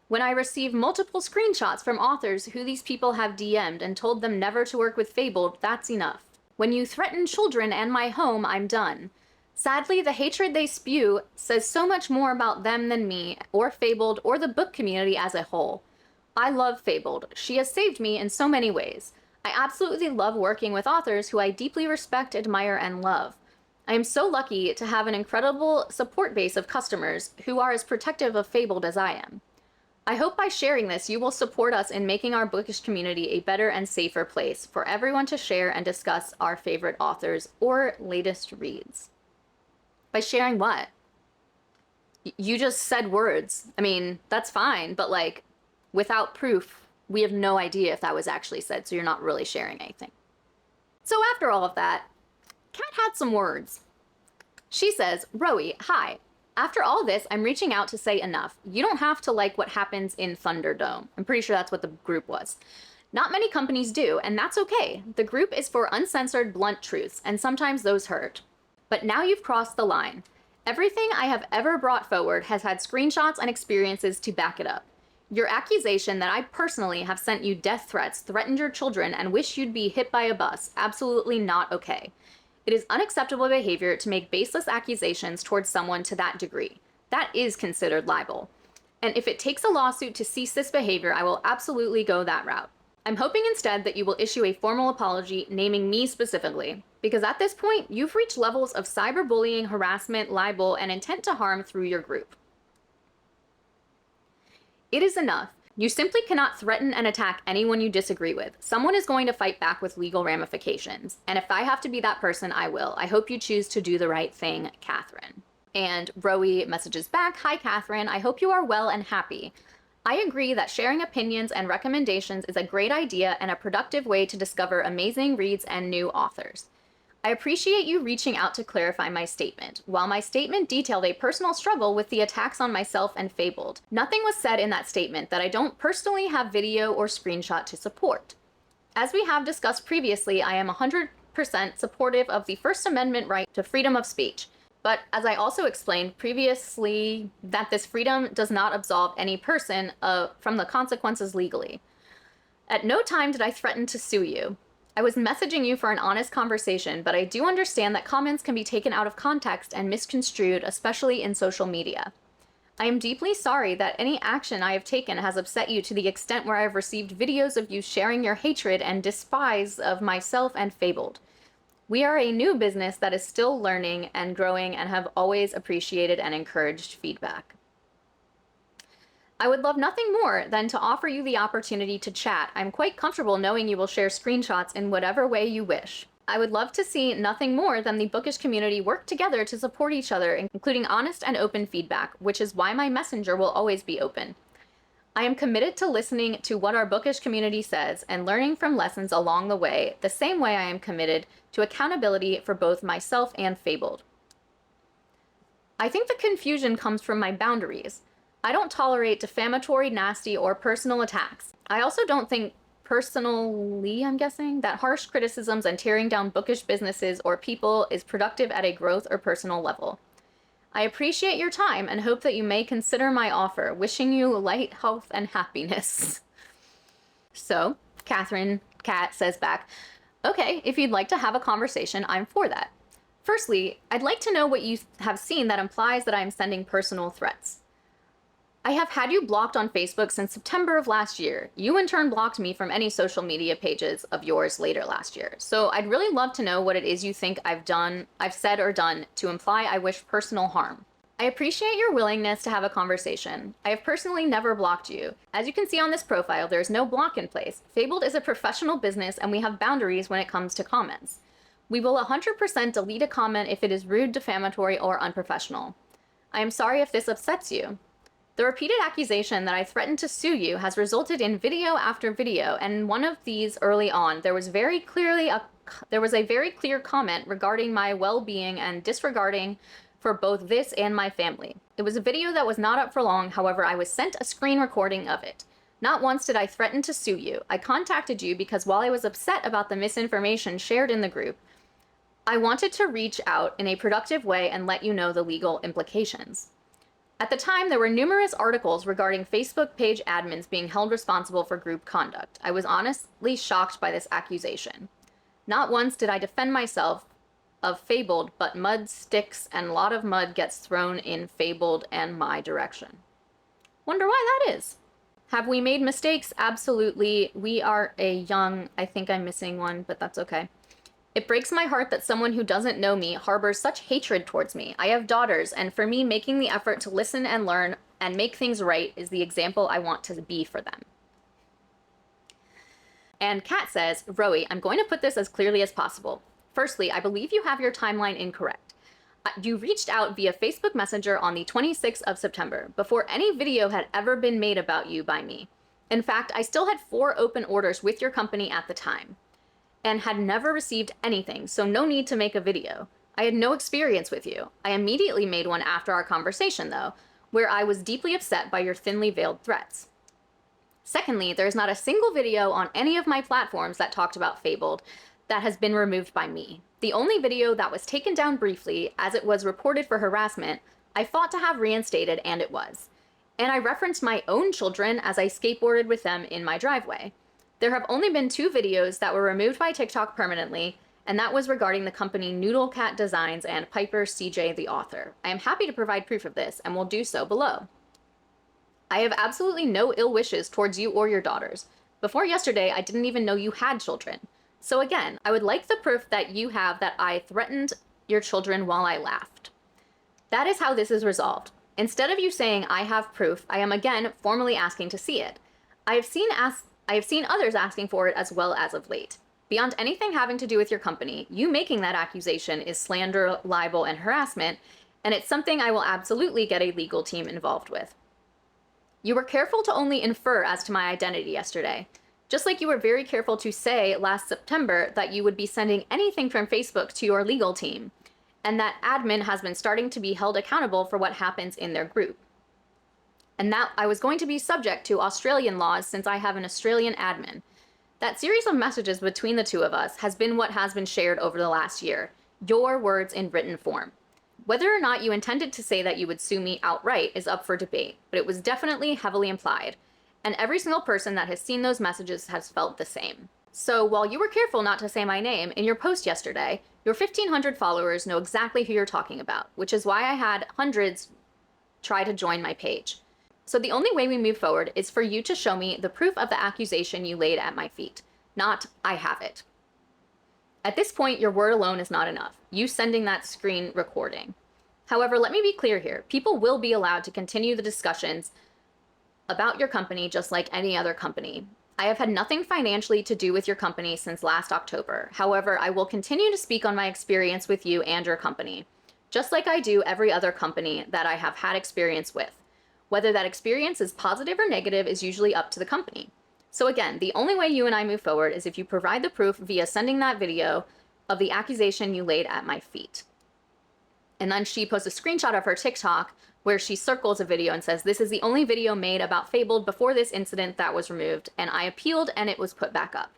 When I receive multiple screenshots from authors who these people have DM'd and told them never to work with Fabled, that's enough. When you threaten children and my home, I'm done. Sadly, the hatred they spew says so much more about them than me, or Fabled, or the book community as a whole. I love Fabled. She has saved me in so many ways. I absolutely love working with authors who I deeply respect, admire, and love. I am so lucky to have an incredible support base of customers who are as protective of Fabled as I am. I hope by sharing this, you will support us in making our bookish community a better and safer place for everyone to share and discuss our favorite authors or latest reads. By sharing what? You just said words. I mean, that's fine, but like, without proof, we have no idea if that was actually said, so you're not really sharing anything. So after all of that, Kat had some words. She says, Rowie, hi. After all this, I'm reaching out to say enough. You don't have to like what happens in Thunderdome. I'm pretty sure that's what the group was. Not many companies do, and that's okay. The group is for uncensored, blunt truths, and sometimes those hurt. But now you've crossed the line. Everything I have ever brought forward has had screenshots and experiences to back it up. Your accusation that I personally have sent you death threats, threatened your children, and wish you'd be hit by a bus, absolutely not okay. It is unacceptable behavior to make baseless accusations towards someone to that degree. That is considered libel. And if it takes a lawsuit to cease this behavior, I will absolutely go that route. I'm hoping instead that you will issue a formal apology naming me specifically, because at this point, you've reached levels of cyberbullying, harassment, libel, and intent to harm through your group. It is enough. You simply cannot threaten and attack anyone you disagree with. Someone is going to fight back with legal ramifications. And if I have to be that person, I will. I hope you choose to do the right thing, Catherine. And Rowie messages back, "Hi, Catherine. I hope you are well and happy. I agree that sharing opinions and recommendations is a great idea and a productive way to discover amazing reads and new authors. I appreciate you reaching out to clarify my statement. While my statement detailed a personal struggle with the attacks on myself and Fabled, nothing was said in that statement that I don't personally have video or screenshot to support. As we have discussed previously, I am 100% supportive of the First Amendment right to freedom of speech. But as I also explained previously, that this freedom does not absolve any person from the consequences legally. At no time did I threaten to sue you. I was messaging you for an honest conversation, but I do understand that comments can be taken out of context and misconstrued, especially in social media. I am deeply sorry that any action I have taken has upset you to the extent where I have received videos of you sharing your hatred and despise of myself and Fabled. We are a new business that is still learning and growing and have always appreciated and encouraged feedback. I would love nothing more than to offer you the opportunity to chat. I'm quite comfortable knowing you will share screenshots in whatever way you wish. I would love to see nothing more than the bookish community work together to support each other, including honest and open feedback, which is why my messenger will always be open. I am committed to listening to what our bookish community says and learning from lessons along the way, the same way I am committed to accountability for both myself and Fabled. I think the confusion comes from my boundaries. I don't tolerate defamatory, nasty, or personal attacks. I also don't think personally, I'm guessing, that harsh criticisms and tearing down bookish businesses or people is productive at a growth or personal level. I appreciate your time and hope that you may consider my offer. Wishing you light, health, and happiness." So, Kat says back, "Okay, if you'd like to have a conversation, I'm for that. Firstly, I'd like to know what you have seen that implies that I'm sending personal threats. I have had you blocked on Facebook since September of last year. You in turn blocked me from any social media pages of yours later last year. So I'd really love to know what it is you think I've said or done to imply I wish personal harm. I appreciate your willingness to have a conversation. I have personally never blocked you. As you can see on this profile, there is no block in place. Fabled is a professional business and we have boundaries when it comes to comments. We will 100% delete a comment if it is rude, defamatory, or unprofessional. I am sorry if this upsets you. The repeated accusation that I threatened to sue you has resulted in video after video, and in one of these early on, there was a very clear comment regarding my well-being and disregarding for both this and my family. It was a video that was not up for long, however, I was sent a screen recording of it. Not once did I threaten to sue you. I contacted you because while I was upset about the misinformation shared in the group, I wanted to reach out in a productive way and let you know the legal implications. At the time, there were numerous articles regarding Facebook page admins being held responsible for group conduct. I was honestly shocked by this accusation. Not once did I defend myself of Fabled, but mud sticks and a lot of mud gets thrown in Fabled and my direction. Wonder why that is. Have we made mistakes? Absolutely. We are I think I'm missing one, but that's okay. It breaks my heart that someone who doesn't know me harbors such hatred towards me. I have daughters, and for me, making the effort to listen and learn and make things right is the example I want to be for them. And Kat says, "Rowie, I'm going to put this as clearly as possible. Firstly, I believe you have your timeline incorrect. You reached out via Facebook Messenger on the 26th of September, before any video had ever been made about you by me. In fact, I still had 4 open orders with your company at the time, and had never received anything, so no need to make a video. I had no experience with you. I immediately made one after our conversation, though, where I was deeply upset by your thinly veiled threats. Secondly, there is not a single video on any of my platforms that talked about Fabled that has been removed by me. The only video that was taken down briefly, as it was reported for harassment, I fought to have reinstated, and it was. And I referenced my own children as I skateboarded with them in my driveway. There have only been 2 videos that were removed by TikTok permanently, and that was regarding the company Noodle Cat Designs and Piper CJ, the author. I am happy to provide proof of this, and will do so below. I have absolutely no ill wishes towards you or your daughters. Before yesterday, I didn't even know you had children. So again, I would like the proof that you have that I threatened your children while I laughed. That is how this is resolved. Instead of you saying I have proof, I am again formally asking to see it. I have seen others asking for it as well as of late. Beyond anything having to do with your company, you making that accusation is slander, libel, and harassment, and it's something I will absolutely get a legal team involved with. You were careful to only infer as to my identity yesterday, just like you were very careful to say last September that you would be sending anything from Facebook to your legal team, and that admin has been starting to be held accountable for what happens in their group. And that I was going to be subject to Australian laws since I have an Australian admin. That series of messages between the two of us has been what has been shared over the last year, your words in written form. Whether or not you intended to say that you would sue me outright is up for debate, but it was definitely heavily implied, and every single person that has seen those messages has felt the same. So while you were careful not to say my name in your post yesterday, your 1,500 followers know exactly who you're talking about, which is why I had hundreds try to join my page. So the only way we move forward is for you to show me the proof of the accusation you laid at my feet, not I have it. At this point, your word alone is not enough, you sending that screen recording. However, let me be clear here. People will be allowed to continue the discussions about your company just like any other company. I have had nothing financially to do with your company since last October. However, I will continue to speak on my experience with you and your company, just like I do every other company that I have had experience with. Whether that experience is positive or negative is usually up to the company. So again, the only way you and I move forward is if you provide the proof via sending that video of the accusation you laid at my feet. And then she posts a screenshot of her TikTok where she circles a video and says, this is the only video made about Fabled before this incident that was removed, and I appealed and it was put back up.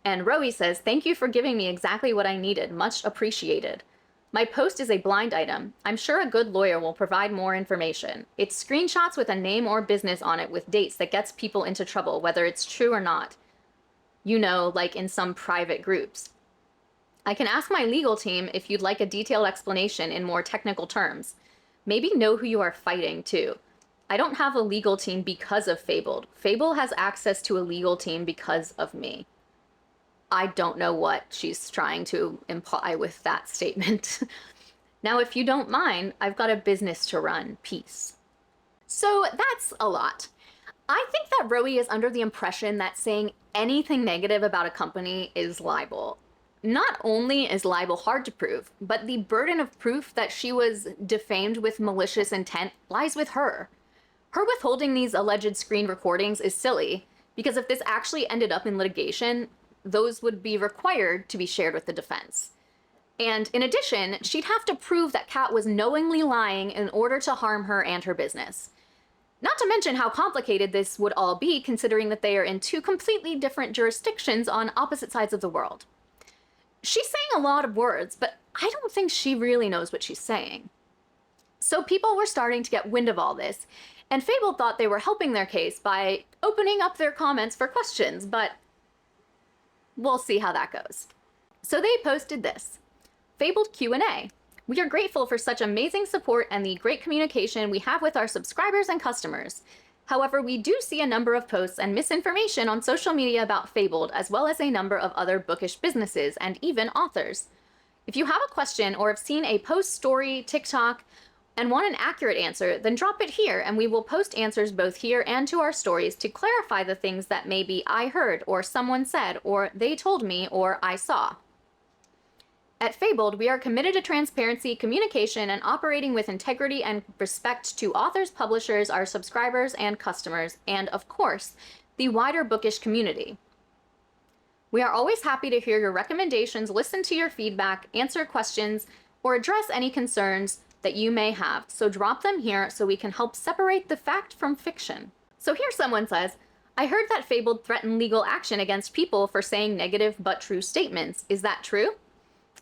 And Rowie says, thank you for giving me exactly what I needed, much appreciated. My post is a blind item. I'm sure a good lawyer will provide more information. It's screenshots with a name or business on it with dates that gets people into trouble, whether it's true or not. You know, like in some private groups. I can ask my legal team if you'd like a detailed explanation in more technical terms. Maybe know who you are fighting, too. I don't have a legal team because of Fabled. Fable has access to a legal team because of me. I don't know what she's trying to imply with that statement. Now, if you don't mind, I've got a business to run. Peace. So that's a lot. I think that Rowie is under the impression that saying anything negative about a company is libel. Not only is libel hard to prove, but the burden of proof that she was defamed with malicious intent lies with her. Her withholding these alleged screen recordings is silly, because if this actually ended up in litigation, those would be required to be shared with the defense. And in addition, she'd have to prove that Kat was knowingly lying in order to harm her and her business. Not to mention how complicated this would all be, considering that they are in two completely different jurisdictions on opposite sides of the world. She's saying a lot of words, but I don't think she really knows what she's saying. So people were starting to get wind of all this, and Fable thought they were helping their case by opening up their comments for questions, but we'll see how that goes. So they posted this. Fabled Q&A. We are grateful for such amazing support and the great communication we have with our subscribers and customers. However, we do see a number of posts and misinformation on social media about Fabled, as well as a number of other bookish businesses and even authors. If you have a question or have seen a post, story, TikTok, and want an accurate answer, then drop it here and we will post answers both here and to our stories to clarify the things that maybe I heard or someone said or they told me or I saw. At Fabled, we are committed to transparency, communication, and operating with integrity and respect to authors, publishers, our subscribers, and customers, and of course, the wider bookish community. We are always happy to hear your recommendations, listen to your feedback, answer questions, or address any concerns that you may have, so drop them here so we can help separate the fact from fiction. So here someone says, I heard that Fabled threatened legal action against people for saying negative but true statements. Is that true?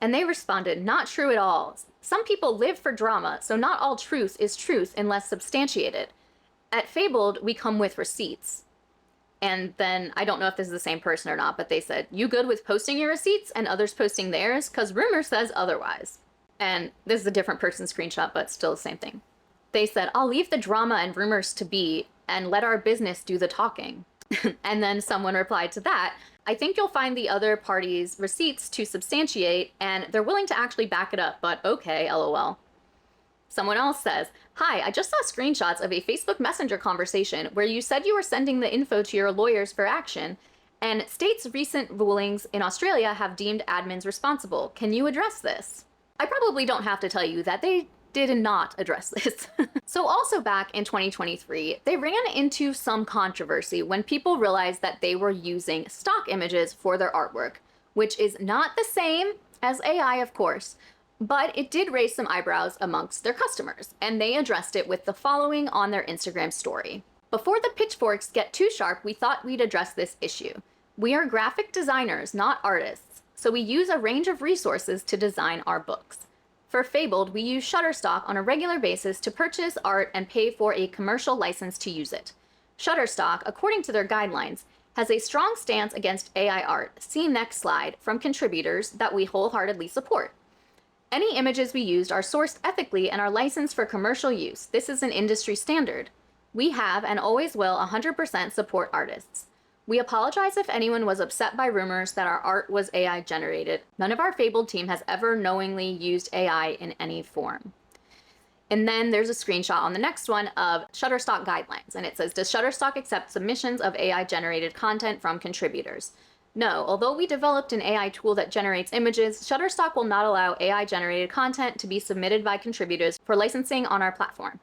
And they responded, not true at all. Some people live for drama, so not all truth is truth unless substantiated. At Fabled, we come with receipts. And then, I don't know if this is the same person or not, but they said, you good with posting your receipts and others posting theirs? Because rumor says otherwise. And this is a different person's screenshot, but still the same thing. They said, I'll leave the drama and rumors to be and let our business do the talking. And then someone replied to that, I think you'll find the other party's receipts to substantiate, and they're willing to actually back it up, but okay, lol. Someone else says, hi, I just saw screenshots of a Facebook Messenger conversation where you said you were sending the info to your lawyers for action, and states' recent rulings in Australia have deemed admins responsible. Can you address this? I probably don't have to tell you that they did not address this. So also back in 2023, they ran into some controversy when people realized that they were using stock images for their artwork, which is not the same as AI, of course, but it did raise some eyebrows amongst their customers, and they addressed it with the following on their Instagram story. Before the pitchforks get too sharp, we thought we'd address this issue. We are graphic designers, not artists, so we use a range of resources to design our books. For Fabled, we use Shutterstock on a regular basis to purchase art and pay for a commercial license to use it. Shutterstock, according to their guidelines, has a strong stance against AI art, see next slide, from contributors that we wholeheartedly support. Any images we used are sourced ethically and are licensed for commercial use. This is an industry standard. We have and always will 100% support artists. We apologize if anyone was upset by rumors that our art was AI generated. None of our Fabled team has ever knowingly used AI in any form. And then there's a screenshot on the next one of Shutterstock guidelines, and it says, does Shutterstock accept submissions of AI generated content from contributors? No, although we developed an AI tool that generates images, Shutterstock will not allow AI generated content to be submitted by contributors for licensing on our platform.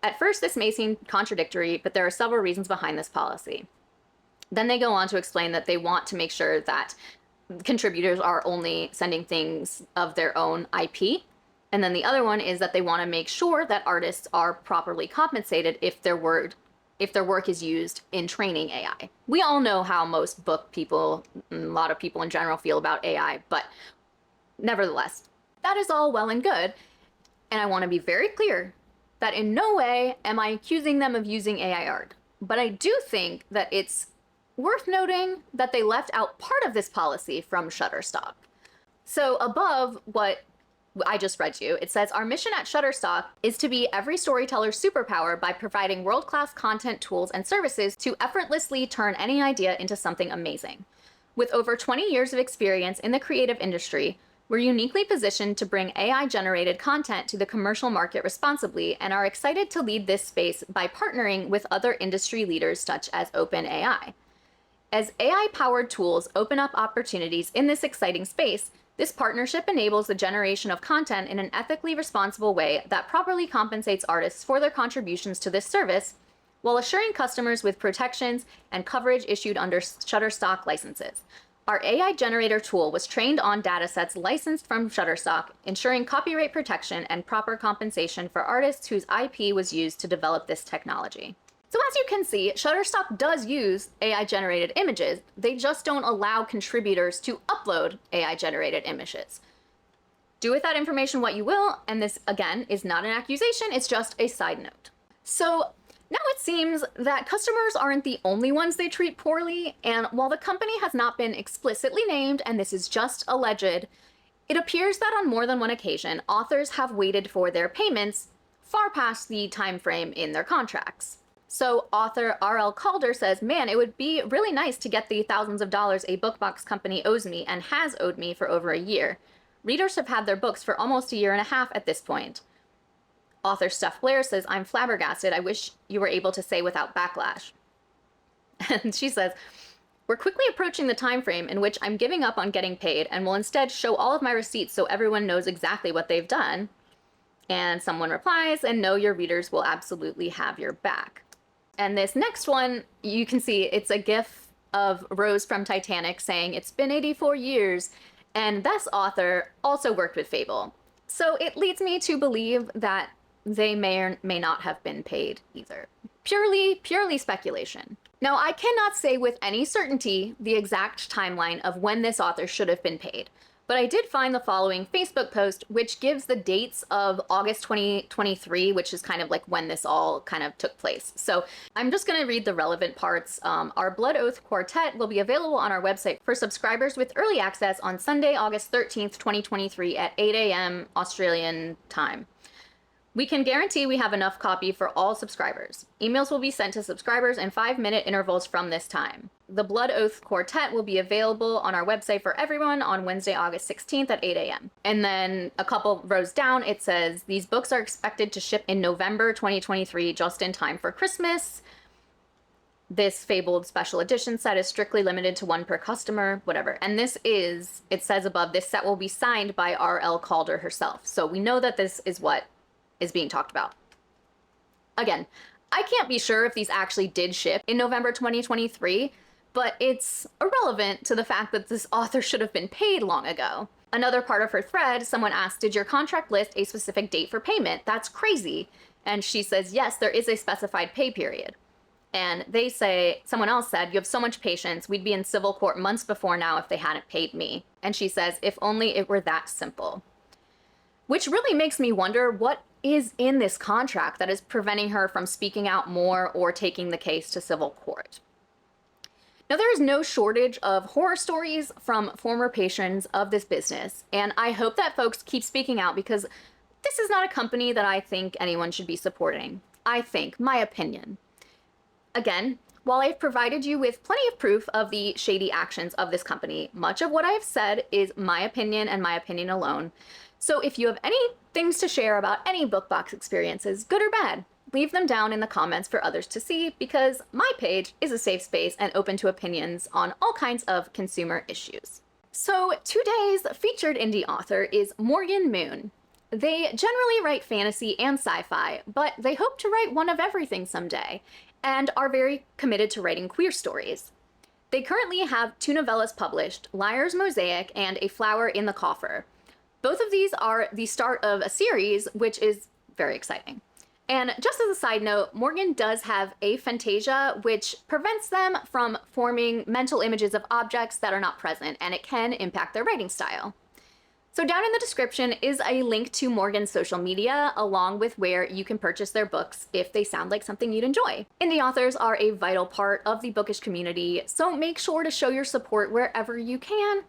At first, this may seem contradictory, but there are several reasons behind this policy. Then they go on to explain that they want to make sure that contributors are only sending things of their own IP. And then the other one is that they want to make sure that artists are properly compensated if their work is used in training AI. We all know how most book people, and a lot of people in general, feel about AI, but nevertheless, that is all well and good. And I want to be very clear that in no way am I accusing them of using AI art. But I do think that it's worth noting that they left out part of this policy from Shutterstock. So above what I just read you, it says, our mission at Shutterstock is to be every storyteller's superpower by providing world-class content, tools, and services to effortlessly turn any idea into something amazing. With over 20 years of experience in the creative industry, we're uniquely positioned to bring AI-generated content to the commercial market responsibly and are excited to lead this space by partnering with other industry leaders such as OpenAI. As AI-powered tools open up opportunities in this exciting space, this partnership enables the generation of content in an ethically responsible way that properly compensates artists for their contributions to this service, while assuring customers with protections and coverage issued under Shutterstock licenses. Our AI generator tool was trained on datasets licensed from Shutterstock, ensuring copyright protection and proper compensation for artists whose IP was used to develop this technology. So as you can see, Shutterstock does use AI-generated images. They just don't allow contributors to upload AI-generated images. Do with that information what you will, and this, again, is not an accusation, it's just a side note. So now it seems that customers aren't the only ones they treat poorly, and while the company has not been explicitly named, and this is just alleged, it appears that on more than one occasion, authors have waited for their payments far past the time frame in their contracts. So author R.L. Calder says, man, it would be really nice to get the thousands of dollars a bookbox company owes me and has owed me for over a year. Readers have had their books for almost a year and a half at this point. Author Steph Blair says, I'm flabbergasted. I wish you were able to say without backlash. And she says, we're quickly approaching the time frame in which I'm giving up on getting paid and will instead show all of my receipts so everyone knows exactly what they've done. And someone replies, and no, your readers will absolutely have your back. And this next one, you can see it's a gif of Rose from Titanic saying, it's been 84 years, and this author also worked with Fable. So it leads me to believe that they may or may not have been paid either. Purely speculation. Now, I cannot say with any certainty the exact timeline of when this author should have been paid, but I did find the following Facebook post, which gives the dates of August 2023, which is kind of like when this all kind of took place. So I'm just going to read the relevant parts. Our Blood Oath Quartet will be available on our website for subscribers with early access on Sunday, August 13th, 2023 at 8 a.m. Australian time. We can guarantee we have enough copy for all subscribers. Emails will be sent to subscribers in 5-minute intervals from this time. The Blood Oath Quartet will be available on our website for everyone on Wednesday, August 16th at 8 a.m. And then a couple rows down, it says, these books are expected to ship in November 2023, just in time for Christmas. this Fabled special edition set is strictly limited to one per customer, whatever. And this is, it says above, this set will be signed by R.L. Calder herself. So we know that this is what is being talked about. Again, I can't be sure if these actually did ship in November 2023, but it's irrelevant to the fact that this author should have been paid long ago. Another part of her thread, someone asked, did your contract list a specific date for payment? That's crazy. And she says, yes, there is a specified pay period. And they say, someone else said, you have so much patience. We'd be in civil court months before now if they hadn't paid me. And she says, if only it were that simple. Which really makes me wonder what is in this contract that is preventing her from speaking out more or taking the case to civil court. Now, there is no shortage of horror stories from former patrons of this business, and I hope that folks keep speaking out because this is not a company that I think anyone should be supporting. I think, my opinion. Again, while I've provided you with plenty of proof of the shady actions of this company, much of what I have said is my opinion and my opinion alone. So if you have any things to share about any BookBox experiences, good or bad, leave them down in the comments for others to see because my page is a safe space and open to opinions on all kinds of consumer issues. So today's featured indie author is Morgan Moon. They generally write fantasy and sci-fi, but they hope to write one of everything someday, and are very committed to writing queer stories. They currently have 2 novellas published, Liar's Mosaic and A Flower in the Coffer. Both of these are the start of a series, which is very exciting. And just as a side note, Morgan does have aphantasia, which prevents them from forming mental images of objects that are not present, and it can impact their writing style. So down in the description is a link to Morgan's social media, along with where you can purchase their books if they sound like something you'd enjoy. Indie authors are a vital part of the bookish community, so make sure to show your support wherever you can,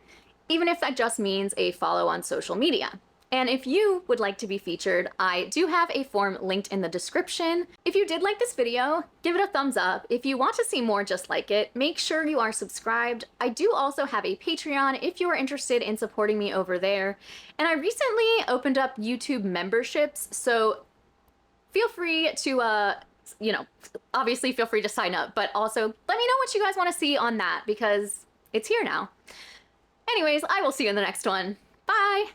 even if that just means a follow on social media. And if you would like to be featured, I do have a form linked in the description. If you did like this video, give it a thumbs up. If you want to see more just like it, make sure you are subscribed. I do also have a Patreon if you are interested in supporting me over there. And I recently opened up YouTube memberships, so feel free to, obviously feel free to sign up, but also let me know what you guys want to see on that because it's here now. Anyways, I will see you in the next one. Bye!